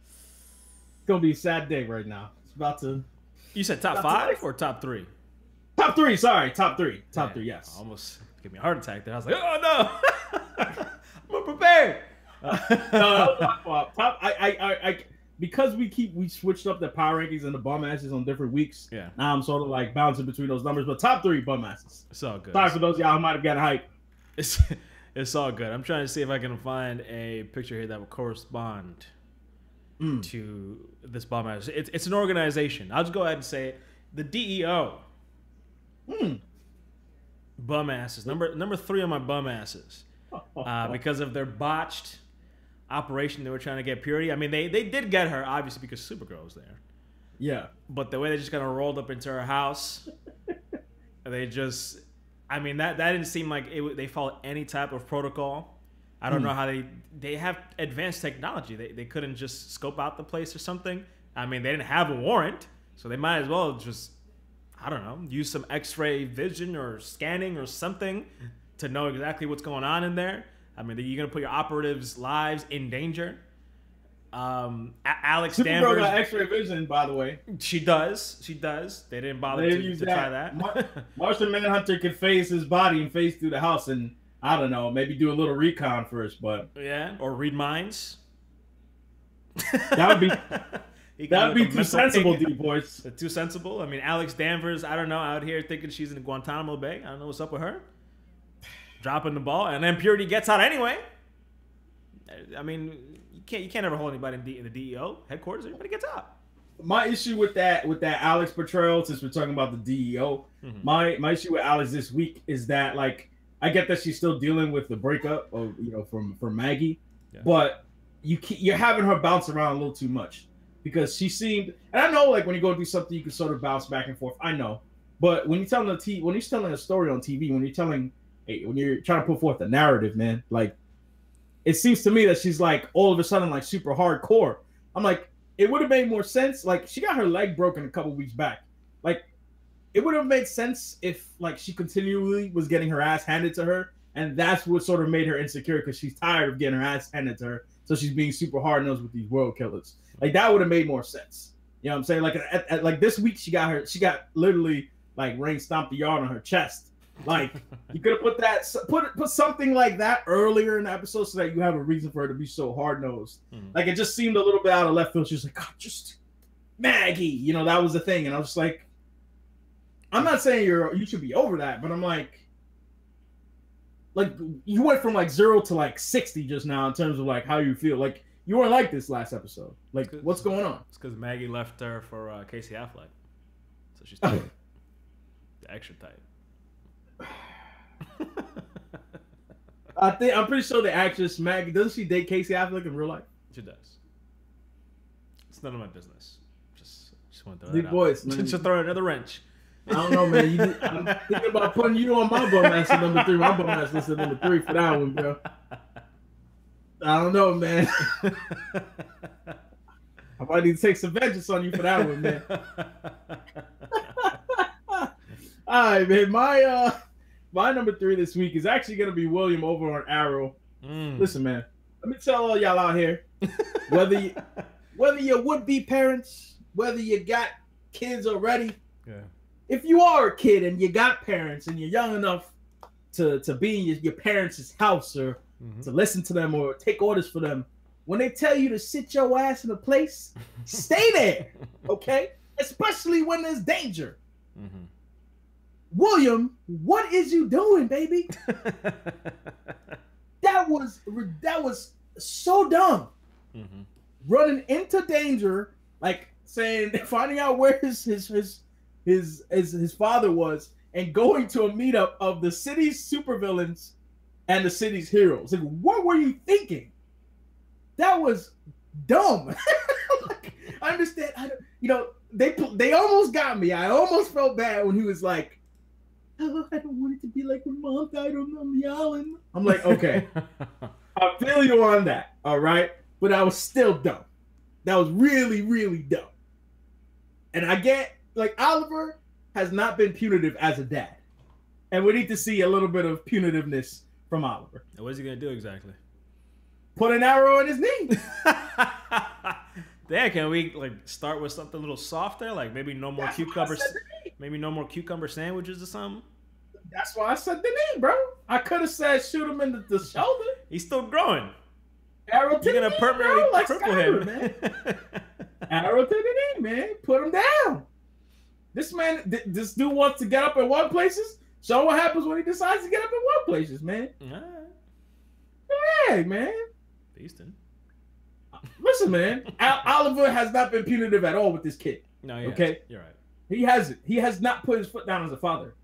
It's gonna be a sad day right now. It's about to.
You said top 5 or top 3?
Top 3. Sorry, top 3. Top 3. Yes.
Almost gave me a heart attack there. I was like, oh no, I'm unprepared.
No, top. Because we switched up the power rankings and the bum asses on different weeks.
Yeah.
Now I'm sort of bouncing between those numbers, but top 3 bum asses.
It's all good.
Sorry for those of y'all who might have gotten hype.
It's all good. I'm trying to see if I can find a picture here that will correspond to this bum ass. It's an organization. I'll just go ahead and say it. The DEO. Bum asses. Number 3 on my bum asses. Because of their botched operation they were trying to get Purity. I mean, they did get her, obviously, because Supergirl was there.
Yeah.
But the way they just kind of rolled up into her house, they just... I mean, that didn't seem like they followed any type of protocol. I don't know how they have advanced technology. They couldn't just scope out the place or something. I mean, they didn't have a warrant, so they might as well just, I don't know, use some X-ray vision or scanning or something to know exactly what's going on in there. I mean, you're going to put your operatives' lives in danger. Alex Danvers.
Supergirl got X-ray vision, by the way.
She does. They didn't bother to try that.
Martian Manhunter could phase his body and phase through the house and, I don't know, maybe do a little recon first, but...
Yeah, or read minds.
That would be too sensible, DeepBoyce.
Too sensible? I mean, Alex Danvers, I don't know, out here thinking she's in Guantanamo Bay. I don't know what's up with her. Dropping the ball, and then Purity gets out anyway. I mean... You can't ever hold anybody in the DEO headquarters. Everybody gets out.
My issue with that Alex portrayal, since we're talking about the DEO, my issue with Alex this week is that I get that she's still dealing with the breakup of from Maggie, but you're having her bounce around a little too much because she seemed, and I know when you go do something you can sort of bounce back and forth. I know, but when you're telling a story on TV, when you're trying to put forth a narrative, man, it seems to me that she's all of a sudden super hardcore. I'm like, it would have made more sense. She got her leg broken a couple weeks back. It would have made sense if she continually was getting her ass handed to her, and that's what sort of made her insecure because she's tired of getting her ass handed to her. So she's being super hard nosed with these world killers. That would have made more sense. You know what I'm saying? Like this week she got literally rain stomped the yard on her chest. You could have put something like that earlier in the episode so that you have a reason for her to be so hard nosed. It just seemed a little bit out of left field. She was like, oh, just Maggie, that was the thing, and I was just like, I'm not saying you should be over that, but I'm like you went from like 0 to like 60 just now in terms of like how you feel. Like you weren't like this last episode. Like what's going on?
It's because Maggie left her for Casey Affleck, so she's tight. The extra tight.
I'm pretty sure the actress Maggie, doesn't she date Casey Affleck in real life?
She does. It's none of my business. Just want to throw
Big
that
boys,
out.
man.
Just throw another wrench.
I don't know, man. I'm thinking about putting you on my bum ass at number 3. My bum ass list at number 3 for that one, bro. I don't know, man. I might need to take some vengeance on you for that one, man. All right, man. My number 3 this week is actually gonna be William over on Arrow. Listen, man. Let me tell all y'all out here, whether you would-be parents, whether you got kids already, if you are a kid and you got parents and you're young enough to be in your parents' house or to listen to them or take orders for them, when they tell you to sit your ass in a place, stay there, okay? Especially when there's danger. William, what is you doing, baby? That was so dumb. Running into danger, like finding out where his father was, and going to a meetup of the city's supervillains and the city's heroes. Like, what were you thinking? That was dumb. Like, I understand. They almost got me. I almost felt bad when he was like, "Oh, I don't want it to be like when Mom died on the island." I'm like, okay, I feel you on that. All right, but I was still dumb. That was really, really dumb. And I get, like, Oliver has not been punitive as a dad. And we need to see a little bit of punitiveness from Oliver.
What is he going to do exactly?
Put an arrow in his knee.
Dad, can we start with something a little softer? Like maybe no more cucumbers. Maybe no more cucumber sandwiches or something?
That's why I said the knee, bro. I could have said shoot him in the shoulder.
He's still growing.
Arrow to
You're
the
gonna
knee,
permanently
bro. Like
cripple
Skyrim,
him.
man. Arrow to the knee, man. Put him down. This man, this dude wants to get up in one places. Show what happens when he decides to get up in one places, man.
All right.
Hey, man.
Beastin'.
Listen, man. Oliver has not been punitive at all with this kid.
No,
okay,
you're right.
He hasn't. He has not put his foot down as a father.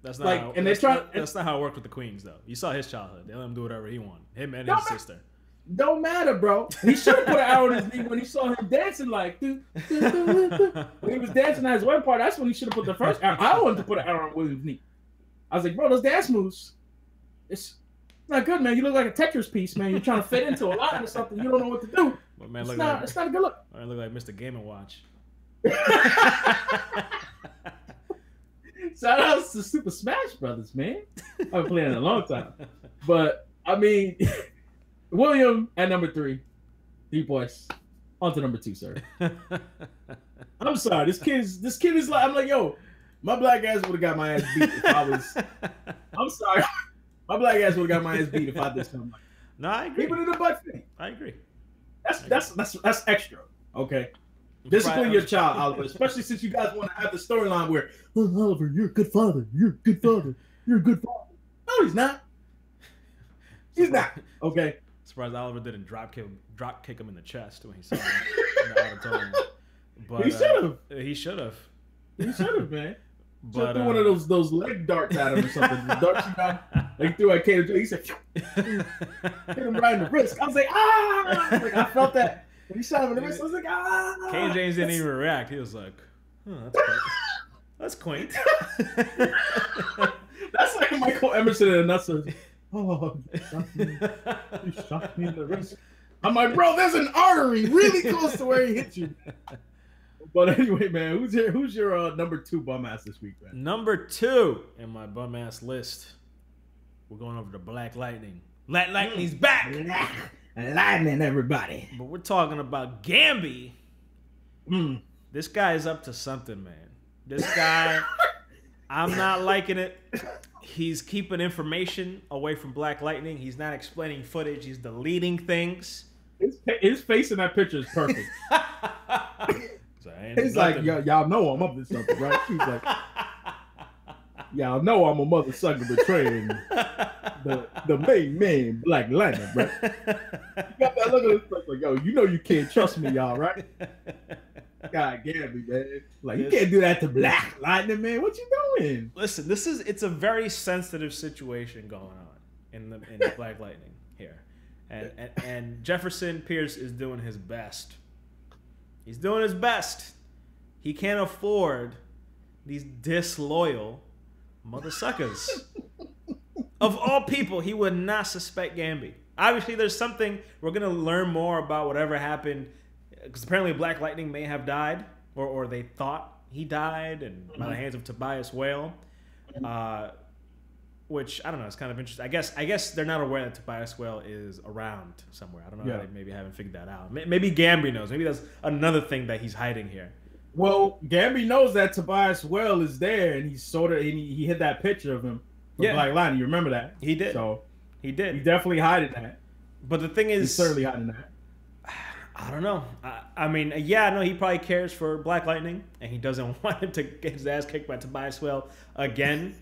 That's not that's not how it worked with the Queens, though. You saw his childhood. They let him do whatever he wanted. Him and his sister.
Don't matter, bro. He should have put an arrow in his knee when he saw him dancing like. When he was dancing at his wedding party, that's when he should have put the first arrow. I wanted to put an arrow on William's knee. I was like, bro, those dance moves, it's not good, man. You look like a Tetris piece, man. You're trying to fit into a line or something. You don't know what to do.
But man,
it's not a good look.
I look like Mr. Game & Watch.
Shout out to Super Smash Brothers, man. I've been playing it a long time. But, I mean, William at number 3. DeepBoyce. On to number 2, sir. I'm sorry. This kid is like, I'm like, yo, my black ass would have got my ass beat if I was. I'm sorry. My black ass would have got my ass beat if I did something like that.
No, I agree.
Even in the butt thing.
I agree.
That's extra. Okay. Discipline your child, Oliver, especially since you guys want to have the storyline where, oh, Oliver, you're a good father. You're a good father. You're a good father. No, he's not. He's not. Okay.
Surprised Oliver didn't drop kick him in the chest when he saw him in the auditorium. But
he should have.
He should have.
He should have, man.
But
threw one of those leg darts at him or something. The darts he got, like threw at Cayden James. He said, hit him right in the wrist. I was like, ah! Like, I felt that. When he shot him in the wrist, I was like, ah!
Cayden James didn't even react. He was like, oh, that's quaint.
That's like Michael Emerson and Anissa. Oh, you shot me in the wrist. I'm like, bro, there's an artery really close to where he hit you. But anyway, man, who's your number 2 bum ass this week, man?
Number 2 in my bum ass list. We're going over to Black Lightning. Black Lightning's back.
Lightning, everybody.
But we're talking about Gamby. This guy is up to something, man. This guy, I'm not liking it. He's keeping information away from Black Lightning. He's not explaining footage. He's deleting things.
His face in that picture is perfect.
So
He's like, y'all know I'm up to something, right? He's like, y'all know I'm a mother sucker betraying the main man, Black Lightning, bro. You got that look at this like, yo, you know you can't trust me, y'all, right? God, Gabby, man. Like, you can't do that to Black Lightning, man. What you doing?
Listen, it's a very sensitive situation going on in the Black Lightning here. And Jefferson Pierce is doing his best. He's doing his best. He can't afford these disloyal mother suckers. Of all people, he would not suspect Gambi. Obviously, there's something, we're going to learn more about whatever happened, because apparently Black Lightning may have died, or they thought he died, and by the hands of Tobias Whale. Which, I don't know, it's kind of interesting. I guess they're not aware that Tobias Whale is around somewhere. I don't know, they maybe haven't figured that out. Maybe Gambi knows. Maybe that's another thing that he's hiding here.
Well, Gambi knows that Tobias Whale is there, and he hit that picture of him from Black Lightning. You remember that?
He did.
So
he did.
He's definitely hiding that.
But the thing is,
he's certainly hiding that.
I don't know. I mean, yeah, no, he probably cares for Black Lightning, and he doesn't want him to get his ass kicked by Tobias Whale again.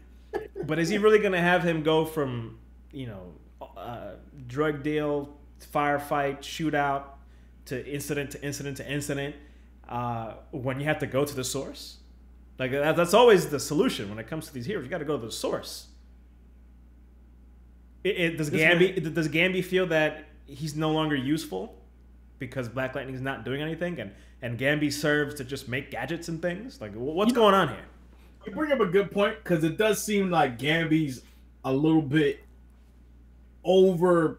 But is he really going to have him go from, drug deal, firefight, shootout, to incident to incident to incident, when you have to go to the source? Like, that's always the solution when it comes to these heroes. You got to go to the source. Does Gambi feel that he's no longer useful because Black Lightning is not doing anything, and Gambi serves to just make gadgets and things? Like, what's going on here?
You bring up a good point, because it does seem like Gambi's a little bit over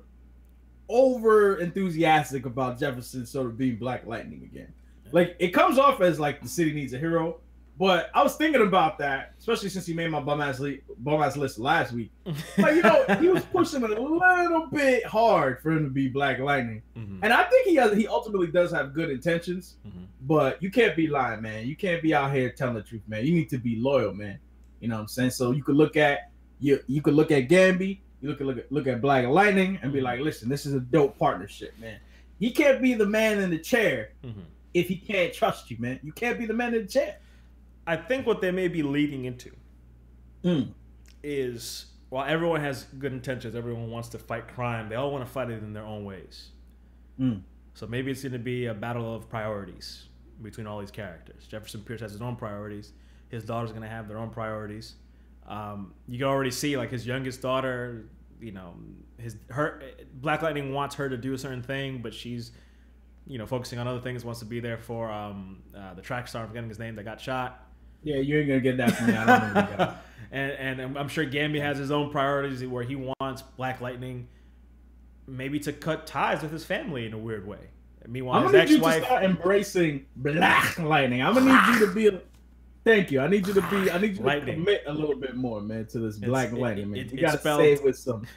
enthusiastic about Jefferson sort of being Black Lightning again. Like, it comes off as like the city needs a hero, but I was thinking about that, especially since he made my bum ass list last week. Like, he was pushing it a little bit hard for him to be Black Lightning, and I think he ultimately does have good intentions. But you can't be lying, man. You can't be out here telling the truth, man. You need to be loyal, man. You know what I'm saying? So you could look at Gambi, you look at Black Lightning, and be like, listen, this is a dope partnership, man. He can't be the man in the chair if he can't trust you, man. You can't be the man in the chair.
I think what they may be leading into is, while everyone has good intentions, everyone wants to fight crime, they all want to fight it in their own ways. So maybe it's going to be a battle of priorities between all these characters. Jefferson Pierce has his own priorities. His daughter's going to have their own priorities. You can already see, like, his youngest daughter, her Black Lightning wants her to do a certain thing, but she's, focusing on other things, wants to be there for the track star, I'm forgetting his name, that got shot.
Yeah, you ain't going to get that from me. I don't know that.
And I'm sure Gambi has his own priorities where he wants Black Lightning maybe to cut ties with his family in a weird way. Meanwhile,
I'm gonna need you to start embracing Black Lightning. I'm gonna need you to be. Thank you. I need you to commit a little bit more, man, to this Black Lightning, man. You gotta say it with some.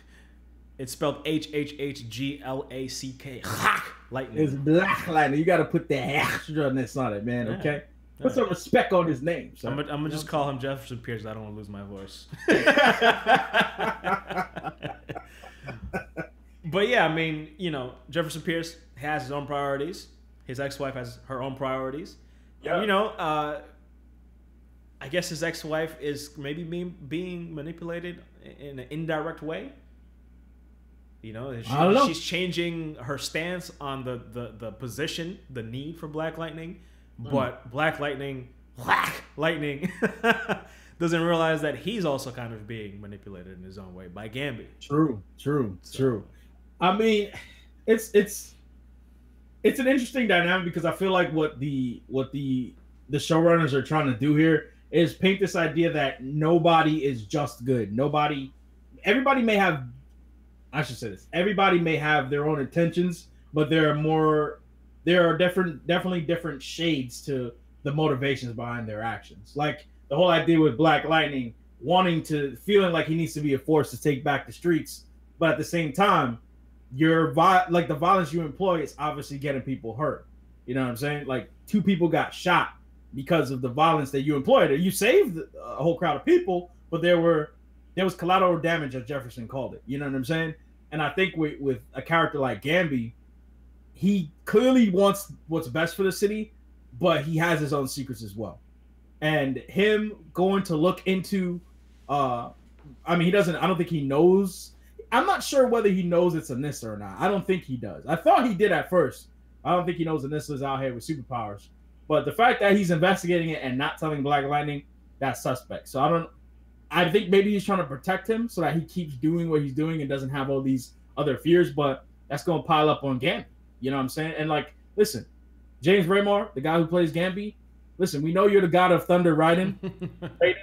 It's spelled HHHGLACK. Lightning.
It's Black Lightning. You gotta put the extraness on it, man. Okay. Put some respect on his name. So.
I'm gonna just call him Jefferson Pierce. I don't want to lose my voice. But yeah, I mean, Jefferson Pierce has his own priorities. His ex-wife has her own priorities. Yeah. I guess his ex-wife is maybe being manipulated in an indirect way. She's changing her stance on the position, the need for Black Lightning, but Black Lightning doesn't realize that he's also kind of being manipulated in his own way by Gambi.
True. I mean, it's an interesting dynamic, because I feel like what the showrunners are trying to do here is paint this idea that nobody is just good. Everybody may have their own intentions, but there are definitely different shades to the motivations behind their actions. Like the whole idea with Black Lightning feeling like he needs to be a force to take back the streets, but at the same time, the violence you employ is obviously getting people hurt. You know what I'm saying? Like 2 people got shot because of the violence that you employed. You saved a whole crowd of people, but there was collateral damage, as Jefferson called it. You know what I'm saying? And I think with a character like Gambi, he clearly wants what's best for the city, but he has his own secrets as well. And him going to look into, I mean, he doesn't. I don't think he knows. I'm not sure whether he knows it's Anissa or not. I don't think he does. I thought he did at first. I don't think he knows Anissa's out here with superpowers. But the fact that he's investigating it and not telling Black Lightning, that's suspect. So I think maybe he's trying to protect him so that he keeps doing what he's doing and doesn't have all these other fears. But that's going to pile up on Gambit. You know what I'm saying? And like, listen, James Remar, the guy who plays Gambit, listen, we know you're the god of thunder riding, right?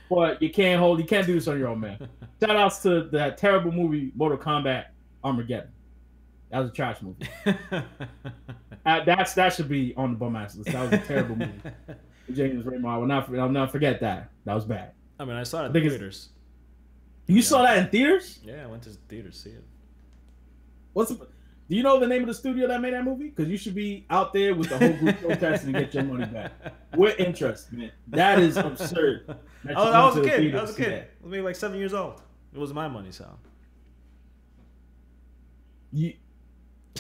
But you can't do this on your own, man. Shout outs to that terrible movie, Mortal Kombat Armageddon. That was a trash movie. That should be on the bum ass list. That was a terrible movie. James Remar, I'll not forget that. That was bad.
I mean, I saw it in theaters.
You saw that in theaters?
Yeah, I went to theaters to see it.
Do you know the name of the studio that made that movie? Because you should be out there with the whole group protesting and get your money back. With interest, man. That is absurd.
I was a kid. I was maybe like 7 years old. It was my money, so.
You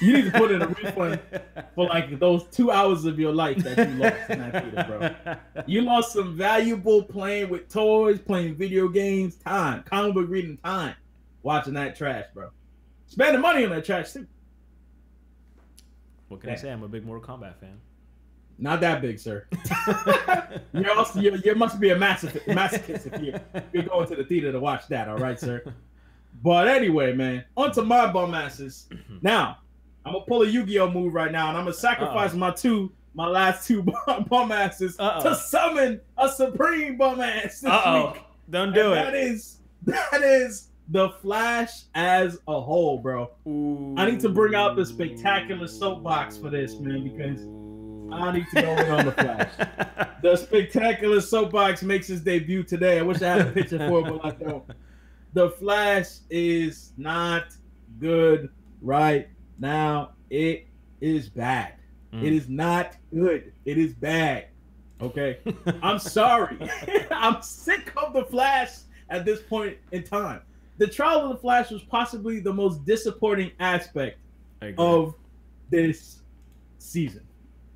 need to put in a refund for like those 2 hours of your life that you lost in that theater, bro. You lost some valuable playing with toys, playing video games, time, comic book reading time, watching that trash, bro. Spending money on that trash too.
What can I say? I'm a big Mortal Kombat fan.
Not that big, sir. You must be a masochist if you're going to the theater to watch that, all right, sir? But anyway, man, on to my bum asses. Now, I'm going to pull a Yu-Gi-Oh move right now, and I'm going to sacrifice my last two bum asses to summon a supreme bum ass this week.
Don't do it.
That is The Flash as a whole, bro.
Ooh.
I need to bring out the spectacular soapbox for this, man, because I need to go in on The Flash. The spectacular soapbox makes his debut today. I wish I had a picture for it, but I don't. The Flash is not good right now. It is bad. It is not good. It is bad. Okay? I'm sorry. I'm sick of The Flash at this point in time. The trial of the Flash was possibly the most disappointing aspect of this season.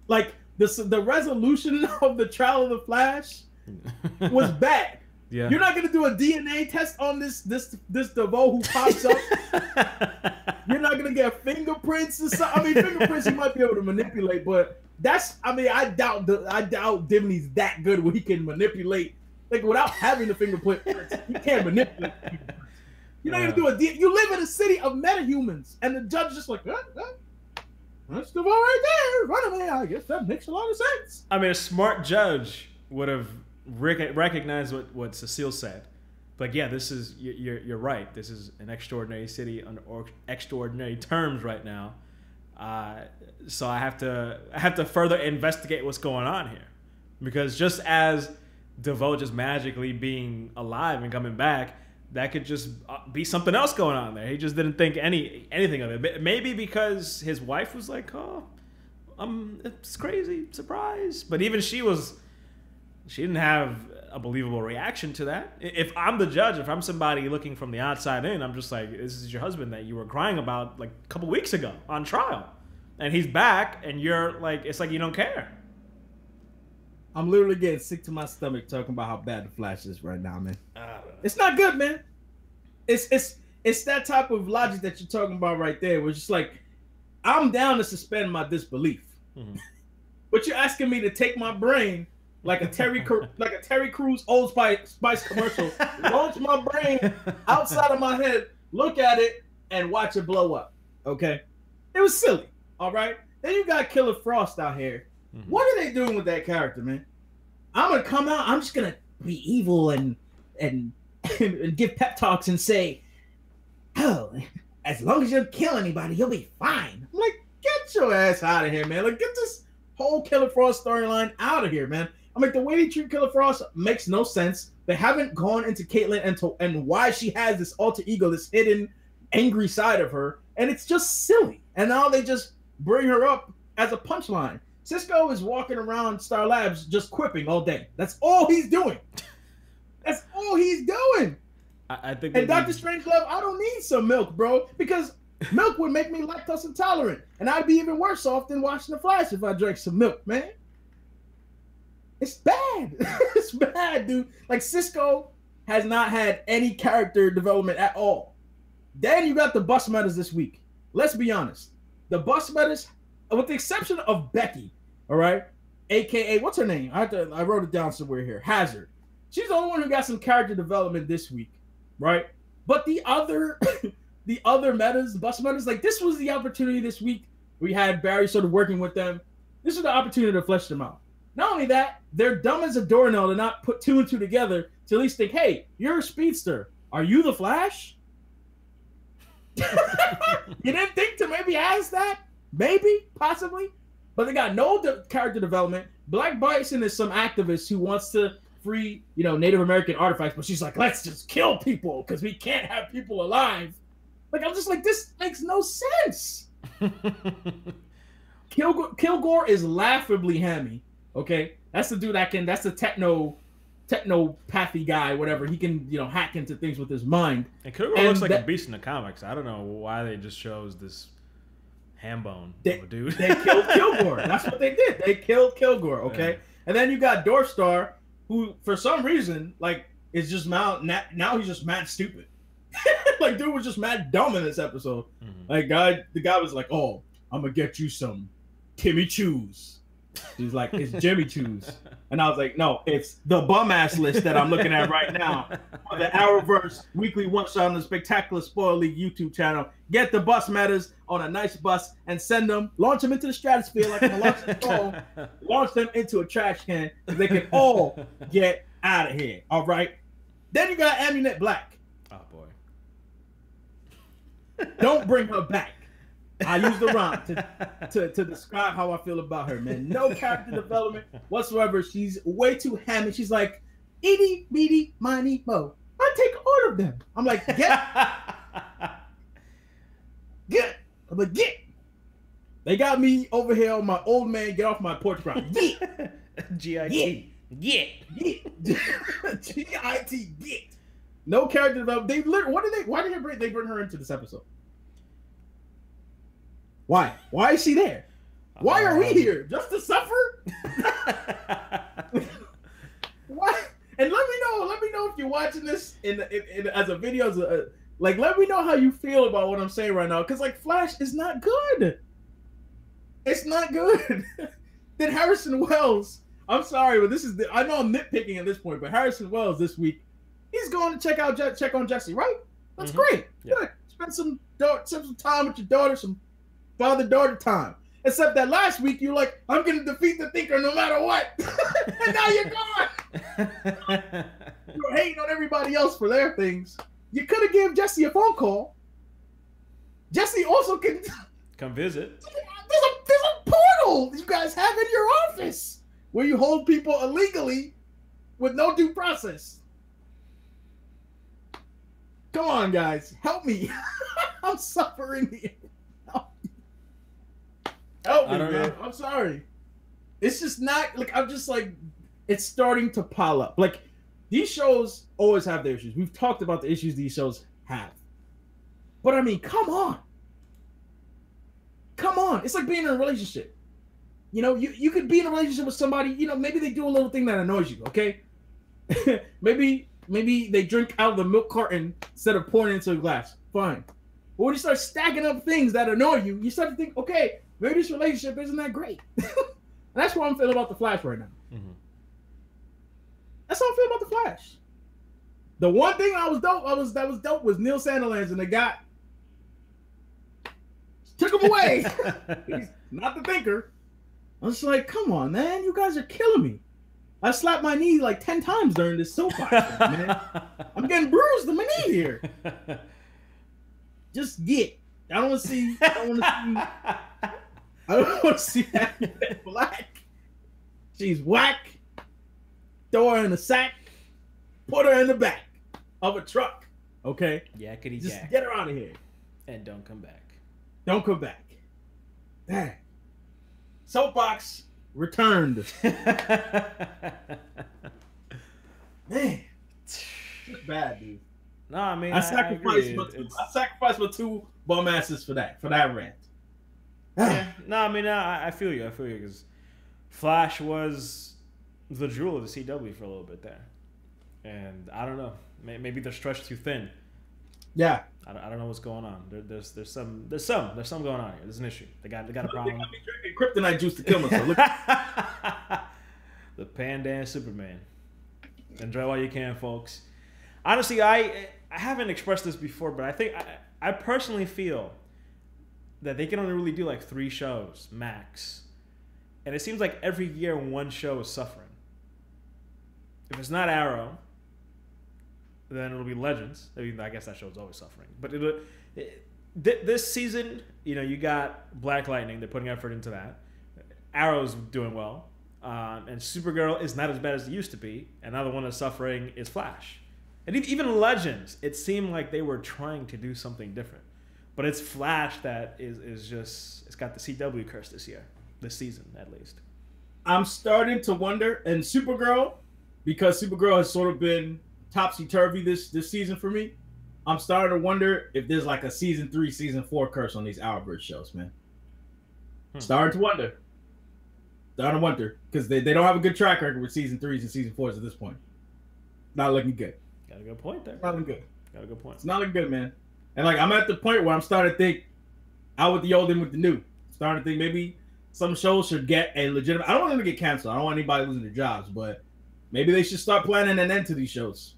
Like, the resolution of the trial of the Flash was bad.
Yeah.
You're not gonna do a DNA test on this DeVoe who pops up. You're not gonna get fingerprints or something. I mean, fingerprints you might be able to manipulate, but I doubt Dimney's that good where he can manipulate. Like, without having the fingerprints, he can't manipulate. You're not gonna do you live in a city of metahumans, and the judge is just like, that's the ball right there, run away. I guess that makes a lot of sense.
I mean, a smart judge would have recognized what Cecile said. But yeah, this is you're right. This is an extraordinary city under extraordinary terms right now. So I have to further investigate what's going on here, because just as DeVoe just magically being alive and coming back, that could just be something else going on there. He just didn't think anything of it. Maybe because his wife was like, "Oh, it's crazy, surprise." But even she didn't have a believable reaction to that. If I'm the judge, if I'm somebody looking from the outside in, I'm just like, this is your husband that you were crying about like a couple weeks ago on trial, and he's back, and you're like, it's like you don't care.
I'm literally getting sick to my stomach talking about how bad the Flash is right now, man. It's not good, man. It's that type of logic that you're talking about right there. Where it's just like, I'm down to suspend my disbelief, but you're asking me to take my brain like a Terry Crews Old Spice commercial, launch my brain outside of my head, look at it, and watch it blow up. Okay, it was silly. All right. Then you got Killer Frost out here. What are they doing with that character, man? I'm gonna come out. I'm just gonna be evil and give pep talks and say, "Oh, as long as you don't kill anybody, you'll be fine." I'm like, get your ass out of here, man! Like, get this whole Killer Frost storyline out of here, man. I'm like, the way they treat Killer Frost makes no sense. They haven't gone into Caitlyn and why she has this alter ego, this hidden angry side of her, and it's just silly. And now they just bring her up as a punchline. Cisco is walking around Star Labs just quipping all day. That's all he's doing. That's all he's doing.
I think.
And Dr. Strangelove, I don't need some milk, bro, because milk would make me lactose intolerant, and I'd be even worse off than watching The Flash if I drank some milk, man. It's bad. It's bad, dude. Like, Cisco has not had any character development at all. Then you got the bus metas this week. Let's be honest. The bus metas, with the exception of Becky, all right, aka what's her name? I wrote it down somewhere here. Hazard. She's the only one who got some character development this week, right? But the other, the other metas, bus metas, like, this was the opportunity this week. We had Barry sort of working with them. This was the opportunity to flesh them out. Not only that, they're dumb as a doornail to not put two and two together to at least think, hey, you're a speedster. Are you the Flash? You didn't think to maybe ask that? Maybe, possibly. But they got no character development. Black Bison is some activist who wants to free, Native American artifacts, but she's like, let's just kill people because we can't have people alive. Like, I'm just like, this makes no sense. Kilgore is laughably hammy. Okay, that's the dude that's the technopathy guy, whatever. He can, hack into things with his mind.
And Kilgore looks like a beast in the comics. I don't know why they just chose this ham bone of a dude.
They killed Kilgore. That's what they did. They killed Kilgore. Okay, yeah. And then you got Doorstar, who for some reason is just now he's just mad stupid. Like, dude was just mad dumb in this episode. Mm-hmm. Like, the guy was like, "Oh, I'm gonna get you some Timmy Chews." He's like, "It's Jimmy Chews," and I was like, "No, it's the bum ass list that I'm looking at right now on the Arrowverse Weekly One shot on the Spectacular Spoiler League YouTube channel. Get the bus matters on a nice bus and send them, launch them into the stratosphere like a launch phone, launch them into a trash can so they can all get out of here. All right." Then you got Amunet Black.
Oh boy!
Don't bring her back. I use the Rant to describe how I feel about her, man. No character development whatsoever. She's way too hammy. She's like, itty, bitty, miny, mo. I take all of them. I'm like, get. I'm like, get. They got me over here on my old man, get off my porch ground. Get.
G-I-T. Get.
G-I-T, get. No character development. Why did they bring her into this episode? Why? Why is she there? Why are we here? Just to suffer? Why? And let me know if you're watching this as a video, let me know how you feel about what I'm saying right now. Because, like, Flash is not good. It's not good. Then Harrison Wells, I'm sorry, but I know I'm nitpicking at this point, but Harrison Wells this week, he's going to check on Jesse, right? That's great. Yeah. Good. Spend some time with your daughter, some father-daughter time. Except that last week you're like, I'm going to defeat the Thinker no matter what. And now you're gone. You're hating on everybody else for their things. You could have given Jesse a phone call. Jesse also can
come visit.
There's a portal you guys have in your office where you hold people illegally with no due process. Come on, guys. Help me. I'm suffering here. Help me, man. I'm sorry. It's just not, like, I'm just like, it's starting to pile up. Like, these shows always have their issues. We've talked about the issues these shows have. But, I mean, come on. Come on. It's like being in a relationship. You could be in a relationship with somebody, maybe they do a little thing that annoys you, okay? maybe they drink out of the milk carton instead of pouring it into a glass. Fine. But when you start stacking up things that annoy you, you start to think, okay, maybe this relationship isn't that great. And that's what I'm feeling about the Flash right now. Mm-hmm. That's how I feel about the Flash. The one thing that was dope was Neil Sandilands, and they took him away. He's not the Thinker. I was like, come on, man, you guys are killing me. I slapped my knee like 10 times during this soapbox, man. I'm getting bruised in my knee here. Just get. I don't want to see that Black. She's whack. Throw her in a sack. Put her in the back of a truck. Okay?
Yakety
Just
yak.
get her out of here.
And don't come back.
Don't come back. Dang. Soapbox returned. Man. It's bad, dude.
No, I mean,
I sacrificed my two bum asses for that rant.
Yeah. No, I mean, I feel you. Because Flash was the jewel of the CW for a little bit there, and I don't know. Maybe they're stretched too thin.
Yeah,
I don't know what's going on. There's some going on here. There's an issue. They got a problem.
They got me drinking kryptonite juice to kill myself. Look.
The Pandan Superman. Enjoy while you can, folks. Honestly, I haven't expressed this before, but I think I personally feel that they can only really do like 3 shows max, and it seems like every year one show is suffering. If it's not Arrow, then it'll be Legends. I mean, I guess that show's always suffering. But this season, you got Black Lightning. They're putting effort into that. Arrow's doing well. And Supergirl is not as bad as it used to be. Another one that's suffering is Flash. And even Legends, it seemed like they were trying to do something different. But it's Flash that is just... It's got the CW curse this season, at least.
I'm starting to wonder, and Supergirl, because Supergirl has sort of been topsy-turvy this season for me, I'm starting to wonder if there's like a season 3, season 4 curse on these Arrowverse shows, man. Starting to wonder. Because they don't have a good track record with season 3s and season 4s at this point. Not looking good.
Got a good point there.
Not looking good.
Got a good point.
It's not looking good, man. And like I'm at the point where I'm starting to think out with the old in with the new. Starting to think maybe some shows should get a legitimate... I don't want them to get canceled. I don't want anybody losing their jobs, but maybe they should start planning an end to these shows.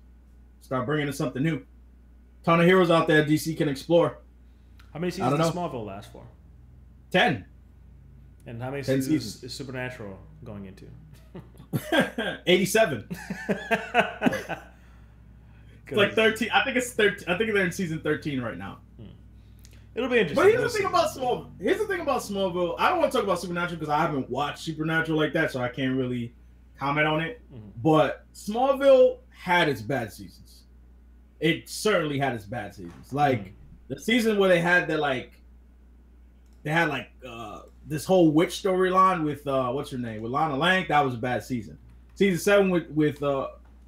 Start bringing in something new. Ton of heroes out there DC can explore.
How many seasons does Smallville last for?
10.
And how many seasons is Supernatural going into?
87. It's like 13. I think it's 13. I think they're in season 13 right now.
It'll be interesting.
But here's the thing about Smallville. I don't want to talk about Supernatural because I haven't watched Supernatural like that, so I can't really comment on it. But Smallville had its bad seasons. It certainly had its bad seasons. Like the season where they had this whole witch storyline with what's her name, with Lana Lang. That was a bad season. Season 7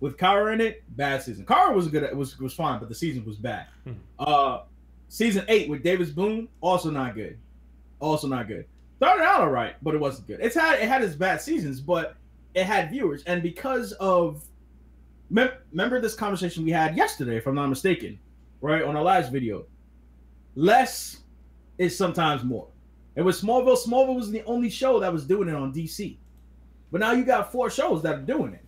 with Kara in it, bad season. Kara was good. It was fine, but the season was bad. Season 8 with Davis Boone, also not good. Started out all right, but it wasn't good. It had its bad seasons, but it had viewers, and because of remember this conversation we had yesterday, if I'm not mistaken, right on our last video. Less is sometimes more. And with Smallville was the only show that was doing it on DC. But now you got 4 shows that are doing it.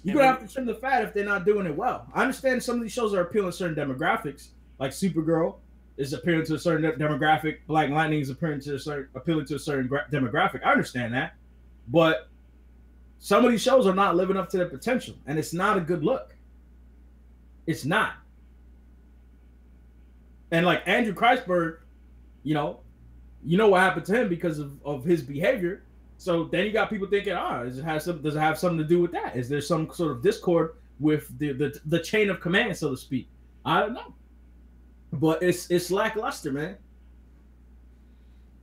You're going to have to trim the fat if they're not doing it well. I understand some of these shows are appealing to certain demographics, like Supergirl is appealing to a certain demographic. Black Lightning is appealing to a certain demographic. I understand that. But some of these shows are not living up to their potential, and it's not a good look. It's not. And like Andrew Kreisberg, you know what happened to him because of his behavior. So then you got people thinking, does it have something to do with that? Is there some sort of discord with the chain of command, so to speak? I don't know. But it's lackluster, man.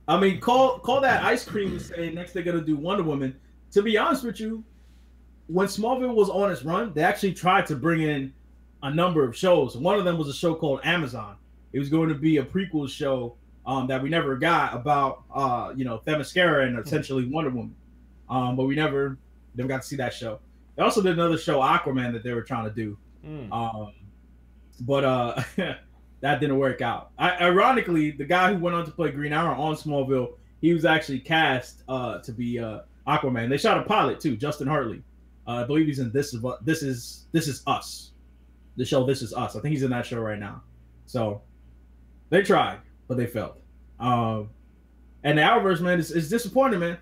I mean, call that ice cream and say next they're gonna do Wonder Woman. To be honest with you, when Smallville was on its run, they actually tried to bring in a number of shows. One of them was a show called Amazon. It was going to be a prequel show that we never got about Themyscira and essentially Wonder Woman. But we never got to see that show. They also did another show, Aquaman, that they were trying to do. But that didn't work out. Ironically, the guy who went on to play Green Arrow on Smallville, he was actually cast to be Aquaman. They shot a pilot too, Justin Hartley. I believe he's in This Is Us. The show This Is Us. I think he's in that show right now. So they tried, but they failed. And the Arrowverse, man, is disappointing, man.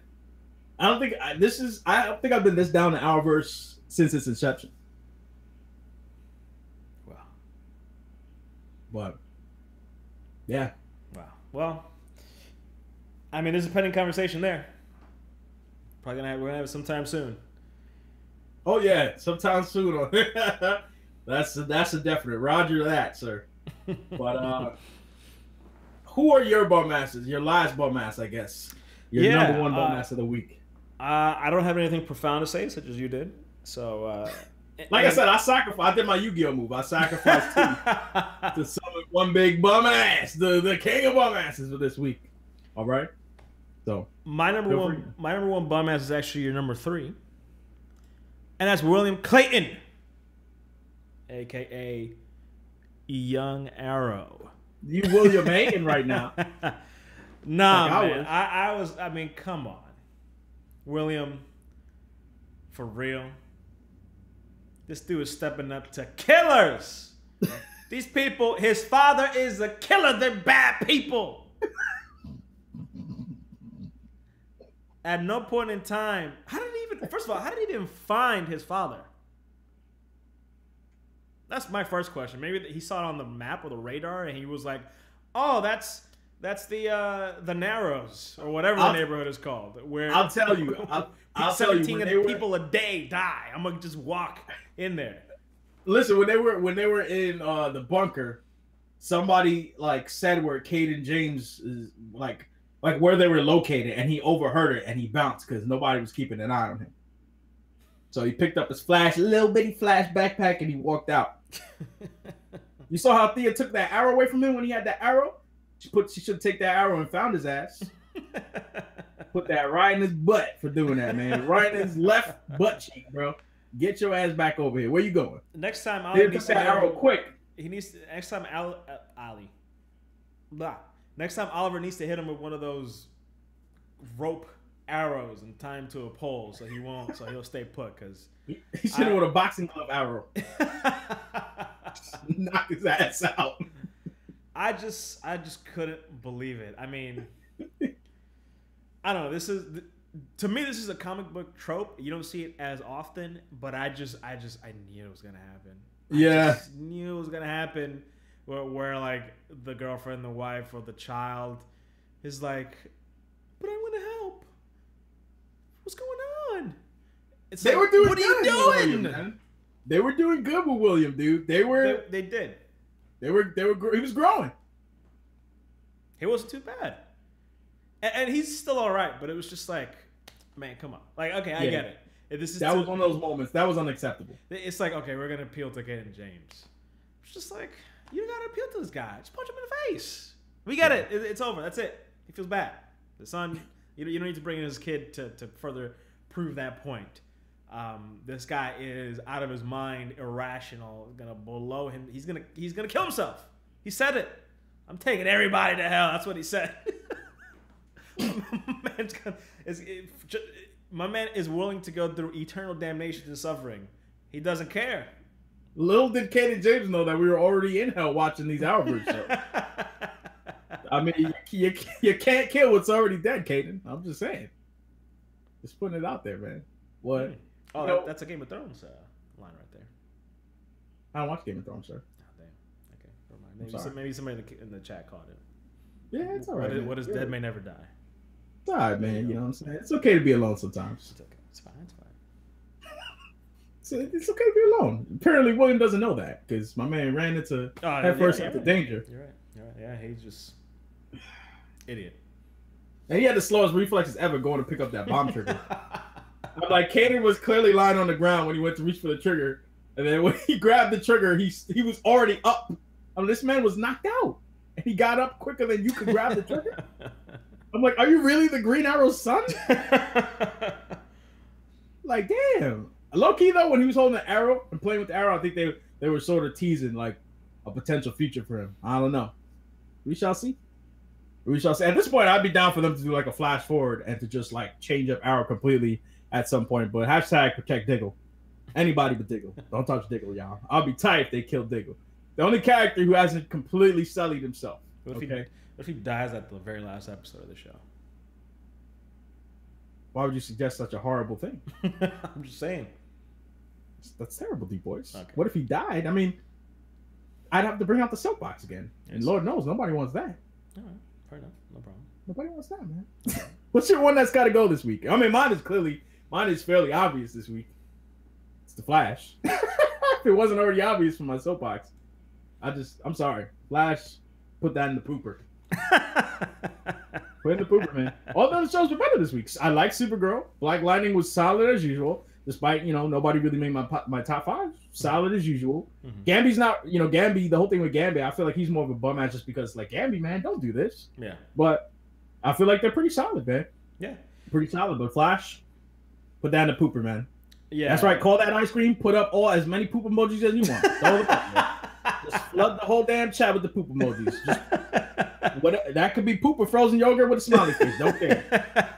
I don't think I've been this down to Arrowverse since its inception.
Wow.
But yeah.
Wow. Well, I mean, there's a pending conversation there. We're gonna have it sometime soon.
Oh yeah, sometime soon. That's a definite. Roger that, sir. But who are your bum asses? Your last bum ass, I guess. Your number one bum ass of the week. I
don't have anything profound to say, such as you did. So,
I said, I did my Yu-Gi-Oh move. I sacrificed two to summon one big bum ass, the king of bum asses for this week. All right. So
my number one bum ass is actually your number 3. And that's William Clayton, a.k.a. Young Arrow.
You William Hagen right now.
Nah, man. I mean, come on. William, for real. This dude is stepping up to killers. These people, his father is a killer. They're bad people. At no point in time, first of all, how did he even find his father? That's my first question. Maybe he saw it on the map or the radar, and he was like, "Oh, that's the Narrows or whatever the neighborhood is called." Where
I'll tell you, I'll tell you,
17 people a day die. I'm gonna just walk in there.
Listen, when they were in the bunker, somebody like said where Cayden James is, like where they were located, and he overheard it and he bounced because nobody was keeping an eye on him. So he picked up his little bitty flash backpack, and he walked out. You saw how Thea took that arrow away from him when he had that arrow? She should take that arrow and found his ass. Put that right in his butt for doing that, man. Right in his left butt cheek, bro. Get your ass back over here. Where you going?
Next time, Oliver
needs that arrow quick.
Next time, Next time, Oliver needs to hit him with one of those rope arrows and tie him to a pole, so he'll stay put. Cause
he should have with a boxing glove arrow. Knock his ass out.
I just couldn't believe it. I mean, I don't know. To me, this is a comic book trope. You don't see it as often, but I knew it was gonna happen.
Yeah,
I knew it was gonna happen. Where like the girlfriend, the wife, or the child is like, "But I want to help. What's going on?" It's
they
like,
were doing.
What are you doing?
William, man. They were doing good with William, dude. They
did.
They were. He was growing.
He wasn't too bad, and he's still all right. But it was just like, man, come on. Like, okay, I get it.
That was one of those moments. That was unacceptable.
It's like, okay, we're gonna appeal to Cayden James. It's just like, you don't gotta appeal to this guy. Just punch him in the face. We get it. It's over. That's it. He feels bad. The son. You don't need to bring in his kid to further prove that point. This guy is out of his mind, irrational, gonna blow him. He's gonna kill himself. He said it. I'm taking everybody to hell. That's what he said. My man is willing to go through eternal damnation and suffering. He doesn't care.
Little did Cayden James know that we were already in hell watching these Arrowverse shows. I mean, you can't kill what's already dead, Cayden. I'm just saying. Just putting it out there, man. What?
Oh, that's a Game of Thrones line right there.
I don't watch Game of Thrones, sir.
Oh, damn. Okay, never mind. Maybe somebody in the chat caught it.
Yeah, it's all right.
What is dead may never die.
It's all right, man. You know what I'm saying? It's okay to be alone sometimes.
It's okay. It's fine.
It's okay to be alone. Apparently, William doesn't know that because my man ran into into danger.
You're right. Yeah, he's just idiot.
And he had the slowest reflexes ever going to pick up that bomb trigger. I'm like, Cayden was clearly lying on the ground when he went to reach for the trigger, and then when he grabbed the trigger, he was already up. I mean, this man was knocked out, and he got up quicker than you could grab the trigger. I'm like, are you really the Green Arrow's son? Like, damn. Low key though, when he was holding the arrow and playing with the arrow, I think they were sort of teasing like a potential future for him. I don't know. We shall see. We shall see. At this point, I'd be down for them to do like a flash forward and to just like change up Arrow completely at some point. But hashtag protect Diggle. Anybody but Diggle. Don't touch Diggle, y'all. I'll be tight if they kill Diggle. The only character who hasn't completely sullied himself.
What if he dies at the very last episode of the show?
Why would you suggest such a horrible thing?
I'm just saying.
That's terrible, DeepBoyce.
Okay.
What if he died? I mean, I'd have to bring out the soapbox again. Yes. And Lord knows, nobody wants that.
All right. Fair enough. No problem.
Nobody wants that, man. What's your one that's got to go this week? I mean, mine is fairly obvious this week. It's the Flash. If it wasn't already obvious from my soapbox, I'm sorry. Flash, put that in the pooper. Put in the pooper, man. All the other shows were better this week. I like Supergirl. Black Lightning was solid as usual. Despite, nobody really made my top 5. Solid as usual. Mm-hmm. Gambi's not, Gambi, the whole thing with Gambi, I feel like he's more of a bum ass just because, like, Gambi, man, don't do this.
Yeah.
But I feel like they're pretty solid, man.
Yeah.
Pretty solid. But Flash, put that in the pooper, man.
Yeah,
that's right. Call that ice cream. Put up as many poop emojis as you want. Throw it up, just flood the whole damn chat with the poop emojis. That could be poop or frozen yogurt with a smiley face. Don't care.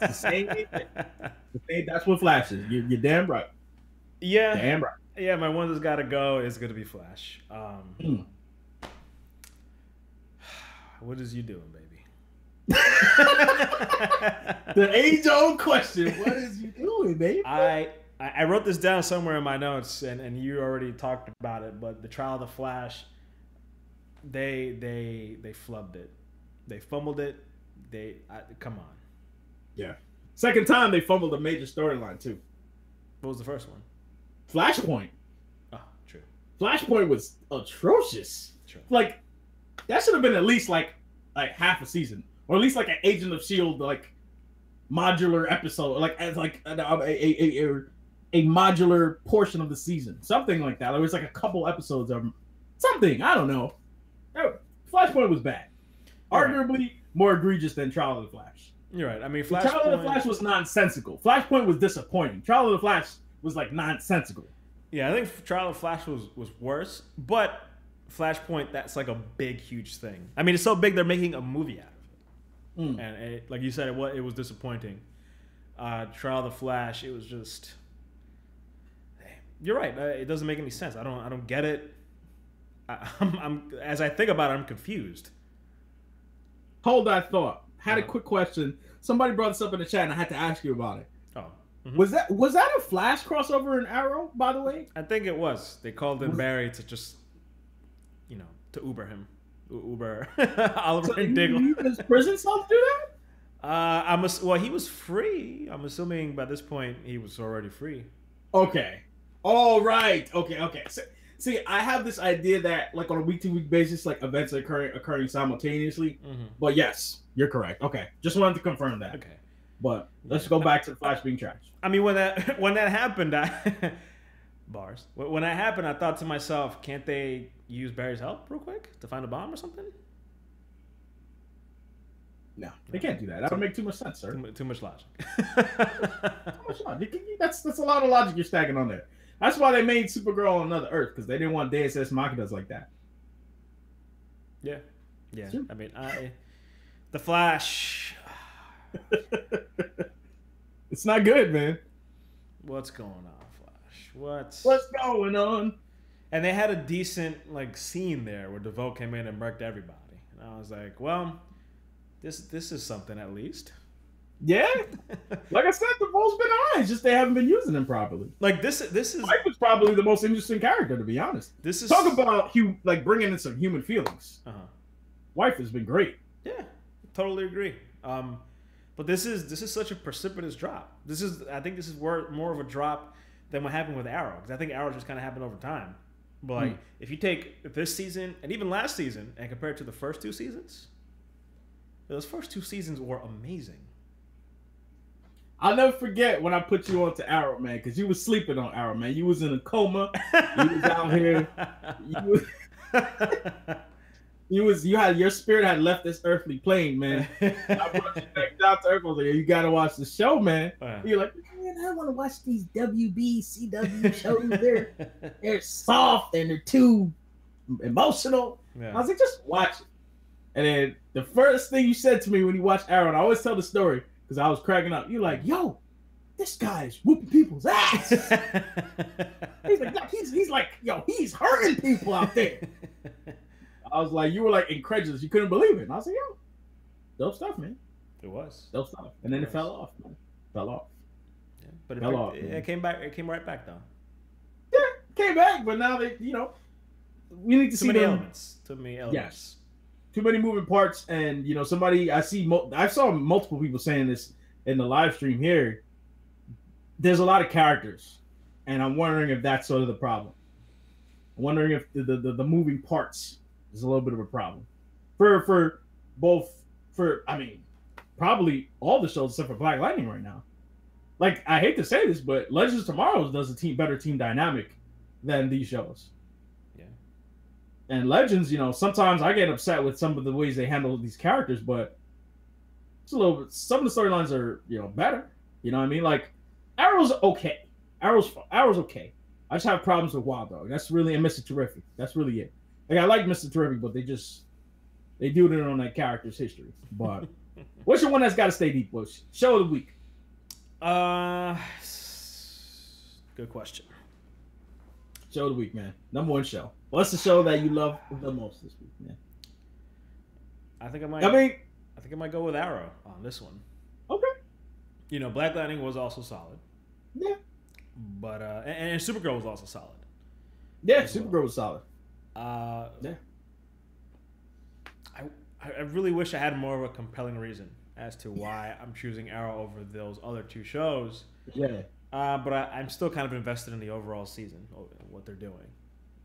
It's the same thing. That's what Flash is. You're damn right.
Yeah.
Damn right.
Yeah, my one that's got to go is going to be Flash. What is you doing, baby?
The age-old question. What is you doing, baby?
I wrote this down somewhere in my notes, and you already talked about it, but the trial of the Flash, they flubbed it. They fumbled it. Come on.
Yeah. Second time they fumbled a major storyline too.
What was the first one?
Flashpoint.
Oh, true.
Flashpoint was atrocious. True. Like that should have been at least like half a season, or at least like an Agent of S.H.I.E.L.D. like modular episode, like as like a modular portion of the season, something like that. There was like a couple episodes of something. I don't know. Flashpoint was bad. Arguably more egregious than Trial of the Flash.
You're right. I mean,
Trial of the Flash was nonsensical. Flashpoint was disappointing. Trial of the Flash was like nonsensical.
Yeah, I think Trial of the Flash was worse, but Flashpoint, that's like a big, huge thing. I mean, it's so big they're making a movie out of it. And like you said, it was disappointing. Trial of the Flash, it was just. You're right. It doesn't make any sense. I don't get it. I'm as I think about it, I'm confused.
Hold that thought. Had a quick question. Somebody brought this up in the chat, and I had to ask you about it.
Oh,
was that a Flash crossover in Arrow? By the way,
I think it was. They called in Barry to just, to Uber him, Uber Oliver and Diggle.
He his prison self do that?
Well, he was free. I'm assuming by this point he was already free.
Okay. All right. Okay. So, see, I have this idea that like on a week-to-week basis, like events are occurring simultaneously. But yes, you're correct. Okay, just wanted to confirm that.
Okay,
but let's go back to the Flash being trash.
I mean, when that happened, bars. When that happened, I thought to myself, can't they use Barry's help real quick to find a bomb or something?
No, they can't do that. That would make too much sense, sir.
Too much logic.
Too much logic. That's a lot of logic you're stacking on there. That's why they made Supergirl on another Earth, because they didn't want Deus Ex Machinas like that.
Yeah. Sure. I mean, the Flash.
It's not good, man.
What's going on, Flash? What's
going on?
And they had a decent scene there where DeVoe came in and murked everybody, and I was like, well, this is something at least.
Yeah, like I said, DeVoe's been alright. It's just they haven't been using him properly.
This is
Mike was probably the most interesting character, to be honest.
This is
talk about bringing in some human feelings. Wife has been great.
Yeah, totally agree. But this is such a precipitous drop. I think this is more of a drop than what happened with Arrow, because I think Arrow just kind of happened over time. But if you take this season and even last season and compare it to the first two seasons, those first two seasons were amazing.
I'll never forget when I put you onto Arrow, man, because you was sleeping on Arrow, man. You was in a coma. You was out here. Your spirit had left this earthly plane, man. I brought you back down to Earth. I was like, you gotta watch the show, man. You're like, man, I want to watch these WB, CW shows. They're soft and they're too emotional. Yeah. I was like, just watch it. And then the first thing you said to me when you watched Arrow, and I always tell the story because I was cracking up. You're like, yo, this guy's whooping people's ass. he's like, yo, he's hurting people out there. I was like, you were like incredulous. You couldn't believe it. And I was like, yo, dope stuff, man.
It was.
Dope stuff. And then it fell off, man. Fell off.
Yeah, but it came back. It came right back, though.
Yeah, came back. But now we need to see
many elements. Too many elements.
Yes. Too many moving parts. And, I saw multiple people saying this in the live stream here. There's a lot of characters. And I'm wondering if that's sort of the problem. I'm wondering if the moving parts is a little bit of a problem for probably all the shows except for Black Lightning right now. Like, I hate to say this, but Legends of Tomorrow does a better team dynamic than these shows.
Yeah.
And Legends, sometimes I get upset with some of the ways they handle these characters, but it's a little bit, some of the storylines are, better. You know what I mean? Like, Arrow's okay. Arrow's okay. I just have problems with Wild Dog. That's really and Mr. Terrific. That's really it. Like I like Mr. Terrific, but they do it on that character's history. But what's your one that's got to stay deep, Bush? Show of the week.
Good question.
Show of the week, man. Number one show. What's the show that you love the most this week, man?
I think I might go with Arrow on this one.
Okay.
You know, Black Lightning was also solid.
Yeah.
But and Supergirl was also solid.
Yeah, Supergirl was solid.
Yeah. I really wish I had more of a compelling reason as to why I'm choosing Arrow over those other two shows.
Yeah.
But I'm still kind of invested in the overall season, what they're doing.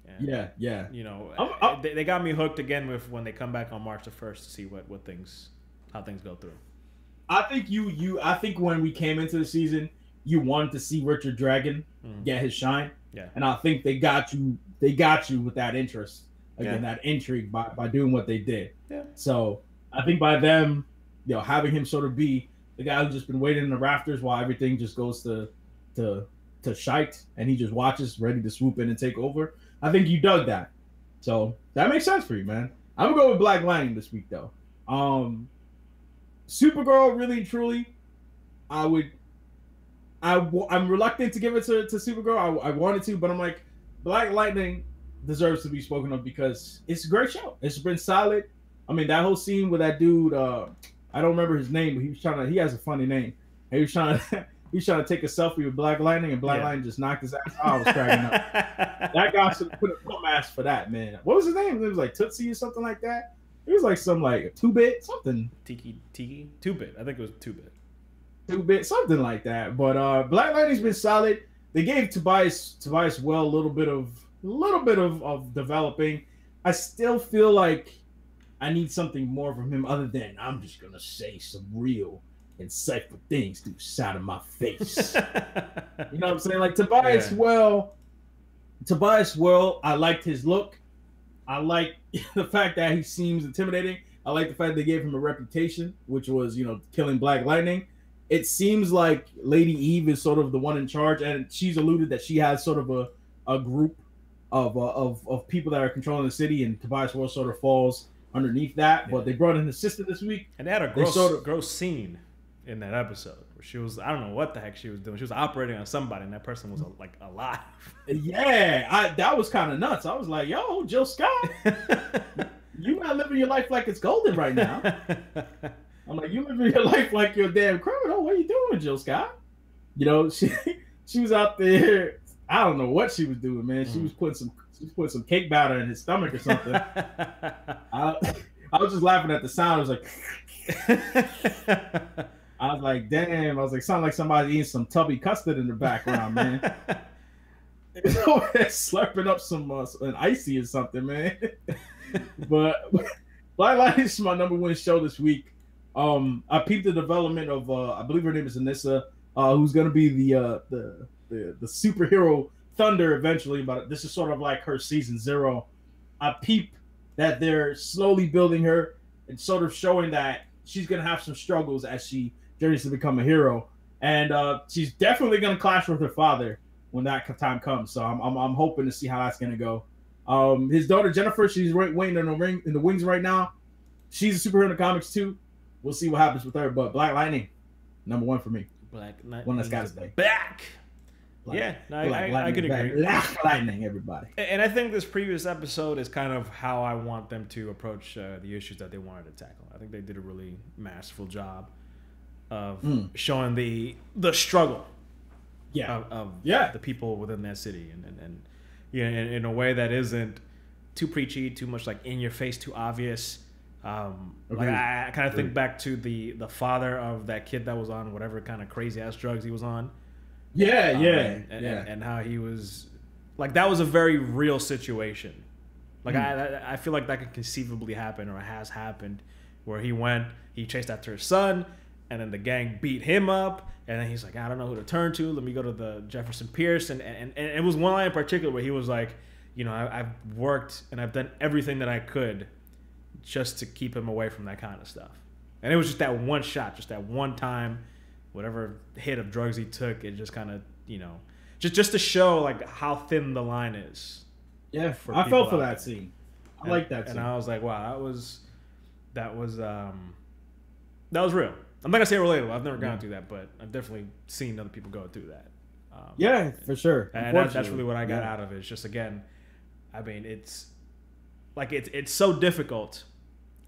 And,
yeah.
You know, they got me hooked again with when they come back on March the 1st to see how things go through.
I think I think when we came into the season, you wanted to see Richard Dragon get his shine.
Yeah.
And I think they got you with that interest. Again, that intrigue by doing what they did.
Yeah.
So I think by them, having him sort of be the guy who's just been waiting in the rafters while everything just goes to shite and he just watches ready to swoop in and take over. I think you dug that. So that makes sense for you, man. I'm gonna go with Black Lightning this week though. Supergirl, really and truly, I'm reluctant to give it to Supergirl. I wanted to, but I'm like, Black Lightning deserves to be spoken of because it's a great show. It's been solid. I mean, that whole scene with that dude, I don't remember his name, but he has a funny name. He was trying to take a selfie with Black Lightning, and Black Lightning just knocked his ass out. I was cracking up. That guy should put a bum ass for that, man. What was his name? It was like Tootsie or something like that. It was like some like 2-bit something.
Tiki 2-bit. I think it was 2-bit.
2-bit something like that. But Black Lightning's been solid. They gave Tobias well a little bit of developing. I still feel like I need something more from him other than I'm just gonna say some real insightful things through the side of my face. You know what I'm saying? Like Tobias Well, I liked his look. I like the fact that he seems intimidating. I like the fact they gave him a reputation, which was, killing Black Lightning. It seems like Lady Eve is sort of the one in charge, and she's alluded that she has sort of a group of people that are controlling the city, and Tobias World sort of falls underneath that. Yeah. But they brought in an assistant this week.
And they had a gross scene in that episode where she was, I don't know what the heck she was doing. She was operating on somebody, and that person was like alive.
Yeah, that was kind of nuts. I was like, yo, Jill Scott, you not living your life like it's golden right now. I'm like, you living your life like you're a damn criminal. What are you doing, Jill Scott? She was out there. I don't know what she was doing, man. She was putting some cake batter in his stomach or something. I was just laughing at the sound. I was like, damn. I was like, sound like somebody eating some tubby custard in the background, man. Slurping up some an icy or something, man. But Black Lightning is my number one show this week. I peeped the development of I believe her name is Anissa, who's gonna be the superhero Thunder eventually, but this is sort of like her season 0. I peep that they're slowly building her and sort of showing that she's gonna have some struggles as she journeys to become a hero, and she's definitely gonna clash with her father when that time comes. So I'm hoping to see how that's gonna go. His daughter Jennifer, she's waiting in the wings right now. She's a superhero in the comics too. We'll see what happens with her, but Black Lightning, number one for me.
Black Lightning,
one that's got to stay
back. I could agree.
Black Lightning, everybody.
And I think this previous episode is kind of how I want them to approach the issues that they wanted to tackle. I think they did a really masterful job of showing the struggle of the people within that city, and in a way that isn't too preachy, too much like in your face, too obvious. Like I kind of think back to the father of that kid that was on whatever kind of crazy ass drugs he was on. And how he was like, that was a very real situation. Like I feel like that could conceivably happen, or has happened, where he chased after his son, and then the gang beat him up, and then he's like, I don't know who to turn to. Let me go to the Jefferson Pierce, and it was one line in particular where he was like, I've worked and I've done everything that I could just to keep him away from that kind of stuff. And it was just that one shot, just that one time, whatever hit of drugs he took, it just kind of, just to show like how thin the line is.
Yeah, I fell for that scene. I like that scene.
And I was like, wow, that was real. I'm not gonna say relatable. I've never gone through that, but I've definitely seen other people go through that.
Yeah, for sure.
And that's really what I got out of it. It's just, again, I mean, it's like it's so difficult,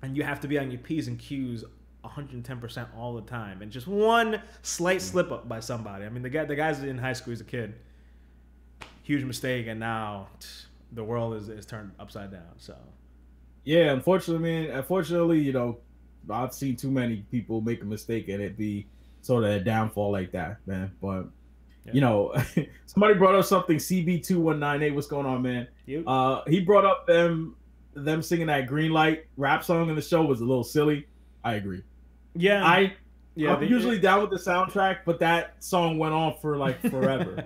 and you have to be on your P's and Q's 110% all the time, and just one slight slip up by somebody. I mean, the guy's in high school. He's a kid. Huge mistake, and now the world is turned upside down. So
yeah, unfortunately, you know, I've seen too many people make a mistake and it be sort of a downfall like that, man. But you know, somebody brought up something, CB2198. What's going on, man? He brought up them singing that Green Light rap song in the show was a little silly. I agree.
Yeah,
I'm usually down with the soundtrack, but that song went on for like forever.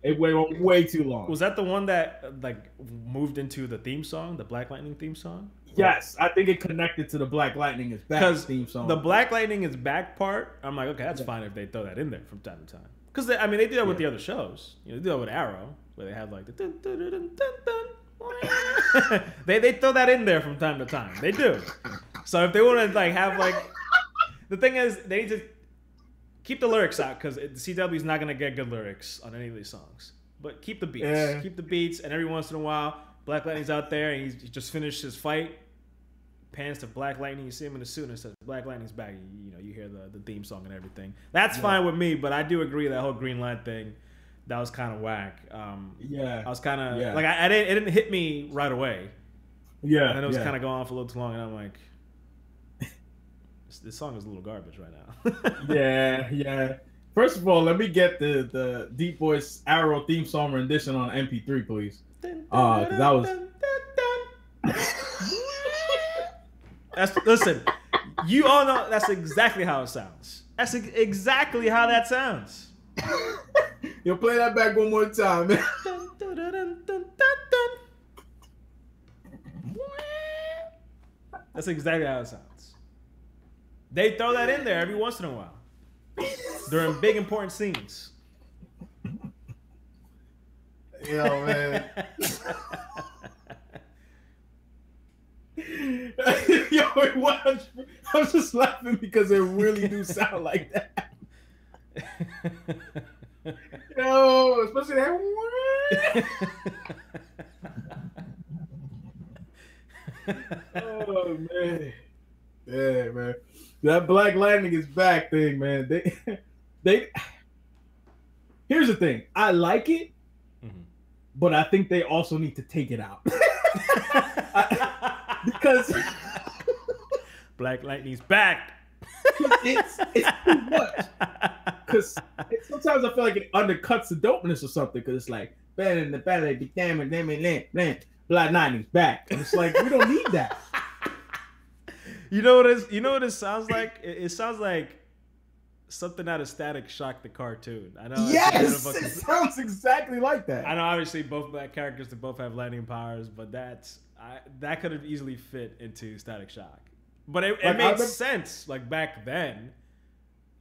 It went on way too long.
Was that the one that like moved into the theme song, the Black Lightning theme song?
Yes, I think it connected to the Black Lightning is Back theme song.
The Black Lightning is Back part, I'm like, okay, that's fine if they throw that in there from time to time. Because I mean, they do that with the other shows. You know, they do that with Arrow, where they have like the dun, dun, dun, dun, dun, dun. they throw that in there from time to time. They do. So if they want to like have like, the thing is, they need to keep the lyrics out, because the CW is not gonna get good lyrics on any of these songs. But keep the beats, keep the beats, and every once in a while, Black Lightning's out there and he just finished his fight. Pans to Black Lightning, you see him in the suit and says Black Lightning's back. You know, you hear the theme song and everything. That's fine with me, but I do agree that whole Green Light thing, that was kind of whack. I was kind of like it didn't hit me right away. Yeah, and then it was kind of going on for a little too long, and I'm like, this song is a little garbage right now.
yeah. First of all, let me get the DeepBoyce Arrow theme song rendition on MP3, please. Because that was.
Listen, you all know that's exactly how it sounds. That's exactly how that sounds.
You'll play that back one more time, man.
That's exactly how it sounds. They throw that in there every once in a while during big important scenes.
Yo, man. Yo, I was just laughing because it really do sound like that. Yo, especially that. Oh man, yeah, man. That Black Lightning is back thing, man. They. Here's the thing. I like it, but I think they also need to take it out. Because
Black Lightning's back.
It's too much. Because sometimes I feel like it undercuts the dopeness or something. Because it's like, Black Lightning's back. And it's like, we don't need that.
You know what it sounds like? It sounds like something out of Static Shock the cartoon. I know.
Yes, it sounds exactly like that.
I know. Obviously, both black characters, they both have lightning powers, but that could have easily fit into Static Shock. But it made sense, like back then.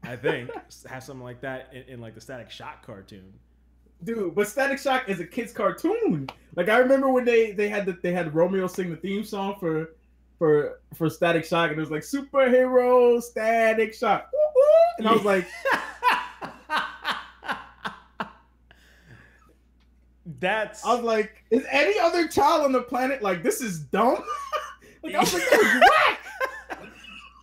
I think have something like that in like the Static Shock cartoon.
Dude, but Static Shock is a kid's cartoon. Like I remember when they had Romeo sing the theme song for Static Shock, and it was like superhero Static Shock. And I was like, I was like, is any other child on the planet like this is dumb? Like I was like, that was whack.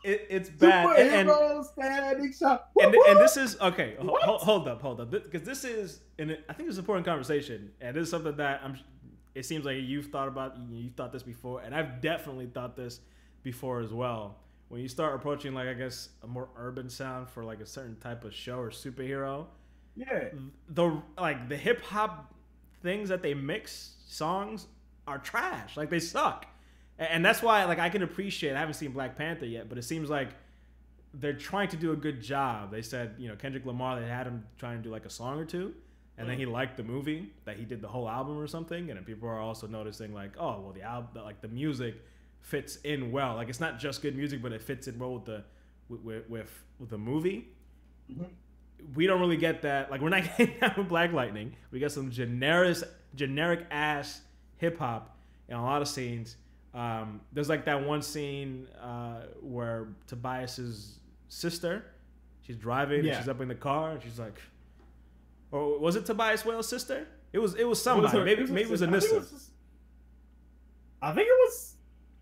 It's bad.
Superhero Static Shock.
And this is okay. Hold up, because this is, and I think it's an important conversation, and this is something that it seems like you've thought about. You've thought this before, and I've definitely thought this before as well. When you start approaching, like, I guess, a more urban sound for like a certain type of show or superhero, the hip hop things that they mix songs are trash. Like they suck, and that's why like I can appreciate. I haven't seen Black Panther yet, but it seems like they're trying to do a good job. They said, Kendrick Lamar, they had him trying to do like a song or two, and then he liked the movie that he did the whole album or something, and then people are also noticing like, oh well, the album, like the music fits in well. Like it's not just good music, but it fits in well with the movie. we don't really get that. Like, we're not getting that with Black Lightning. We got some generic ass hip hop in a lot of scenes. There's like that one scene where Tobias's sister, she's driving, and she's up in the car, and she's like, or was it Tobias Whale's sister? It was somebody. Maybe it was Anissa.
I think it was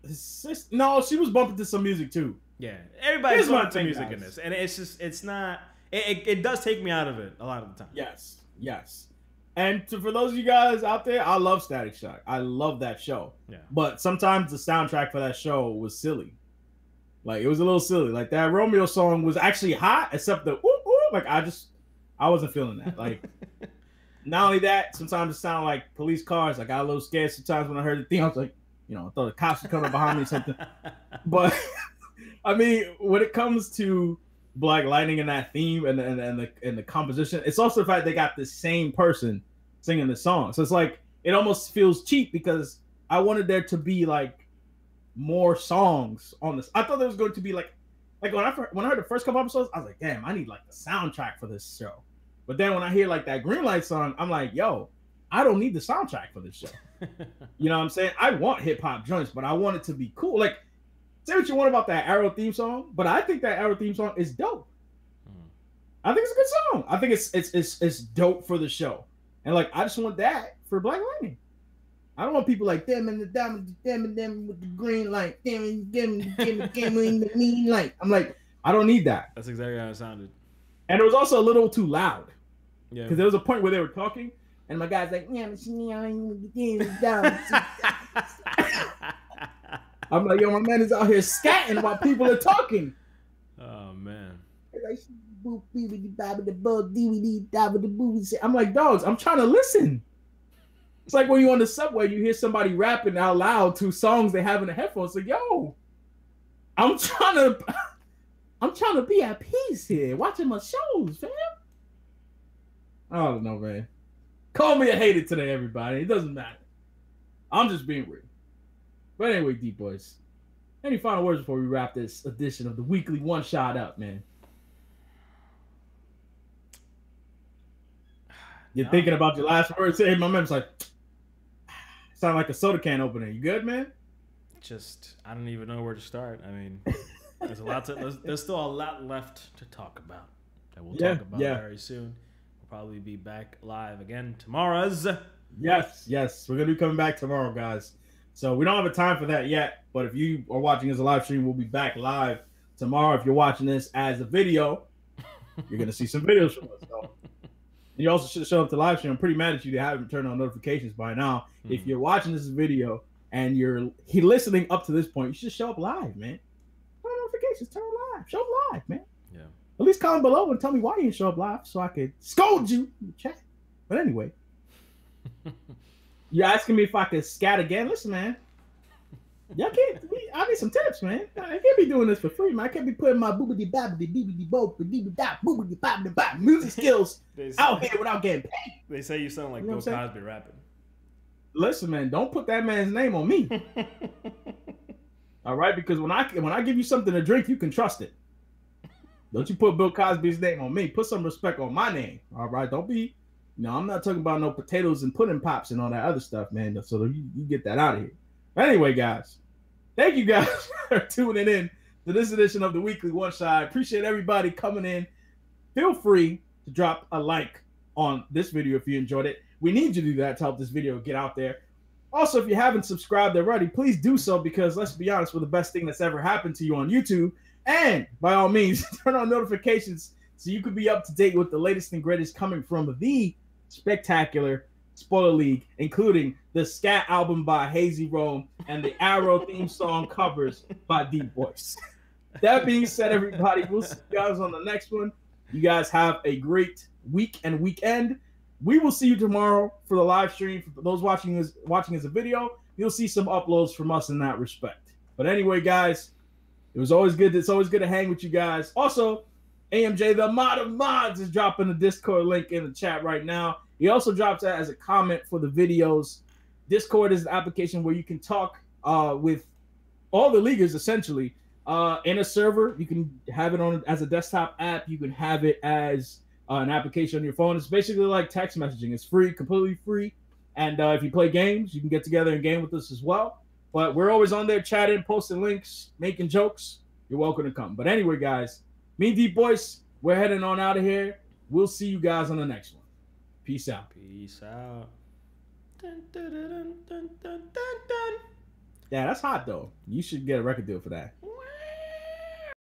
his sister. No, she was bumping to some music too.
Yeah, everybody's bumping to music in this, and it's not. It does take me out of it a lot of the time.
Yes. And for those of you guys out there, I love Static Shock. I love that show. Yeah. But sometimes the soundtrack for that show was silly. Like, it was a little silly. Like, that Romeo song was actually hot, except the ooh, ooh. Like, I wasn't feeling that. Like, not only that, sometimes it sounded like police cars. I got a little scared sometimes when I heard the theme. I was like, I thought the cops were coming behind me or something. But, I mean, when it comes to Black Lightning and that theme and the composition, it's also the fact they got the same person singing the song. So it's like, it almost feels cheap because I wanted there to be like more songs on this. I thought there was going to be like when I heard the first couple episodes, I was like, damn, I need like the soundtrack for this show. But then when I hear like that Greenlight song, I'm like, yo, I don't need the soundtrack for this show. You know what I'm saying? I want hip hop joints, but I want it to be cool. Like, say what you want about that Arrow theme song, but I think that Arrow theme song is dope. I think it's a good song. I think it's dope for the show, and like I just want that for Black Lightning. I don't want people like them and the diamond, them and them with the green light, them and them in the mean light. I'm like, I don't need that.
That's exactly how it sounded.
And it was also a little too loud.
Yeah.
Because there was a point where they were talking, and my guy's like, I'm like, yo, my man is out here scatting while people are talking.
Oh, man.
I'm like, dogs, I'm trying to listen. It's like when you're on the subway, you hear somebody rapping out loud to songs they have in the headphones. Like, yo, I'm trying to be at peace here, watching my shows, fam. I don't know, man. Call me a hater today, everybody. It doesn't matter. I'm just being real. But anyway, DeepBoyce, any final words before we wrap this edition of the Weekly One Shot up, man? You're thinking about your last words. Hey, my man's like, sound like a soda can opener. You good, man?
I don't even know where to start. I mean, there's still a lot left to talk about that we'll talk about very soon. We'll probably be back live again tomorrow's.
Yes. We're going to be coming back tomorrow, guys. So we don't have a time for that yet, but if you are watching as a live stream, we'll be back live tomorrow. If you're watching this as a video, you're going to see some videos from us. So. And you also should have showed up to live stream. I'm pretty mad at you to haven't turned on notifications by now. If you're watching this video and you're listening up to this point, you should show up live, man. Turn on notifications, turn live. Show up live, man. Yeah. At least comment below and tell me why you didn't show up live so I could scold you in the chat. But anyway. You're asking me if I could scat again? Listen, man. Y'all can't. I need some tips, man. I can't be doing this for free, man. I can't be putting my boobity babbity beebity bo boobity bobbity bop music skills out here without getting paid.
They say you sound like Bill Cosby rapping.
Listen, man, don't put that man's name on me. All right, because when I give you something to drink, you can trust it. Don't you put Bill Cosby's name on me. Put some respect on my name. All right, don't be. No, I'm not talking about no potatoes and pudding pops and all that other stuff, man. So you get that out of here. But anyway, guys, thank you guys for tuning in to this edition of the Weekly One Shot. I appreciate everybody coming in. Feel free to drop a like on this video if you enjoyed it. We need you to do that to help this video get out there. Also, if you haven't subscribed already, please do so because, let's be honest, we're the best thing that's ever happened to you on YouTube. And by all means, turn on notifications so you can be up to date with the latest and greatest coming from the spectacular Spoiler League, including the Scat album by HazyRome and the Arrow theme song covers by DeepBoyce. That being said, everybody, we'll see you guys on the next one. You guys have a great week and weekend. We will see you tomorrow for the live stream. For those watching as a video, you'll see some uploads from us in that respect. But anyway, guys, it's always good to hang with you guys. Also, AMJ, the mod of mods, is dropping the Discord link in the chat right now. He also drops that as a comment for the videos. Discord is an application where you can talk with all the leaguers, essentially, in a server. You can have it on as a desktop app. You can have it as an application on your phone. It's basically like text messaging. It's free, completely free. And if you play games, you can get together and game with us as well. But we're always on there chatting, posting links, making jokes. You're welcome to come. But anyway, guys, me and DeepBoyce, we're heading on out of here. We'll see you guys on the next one. Peace out.
Peace out. Dun, dun, dun, dun, dun, dun, dun.
Yeah, that's hot, though. You should get a record deal for that.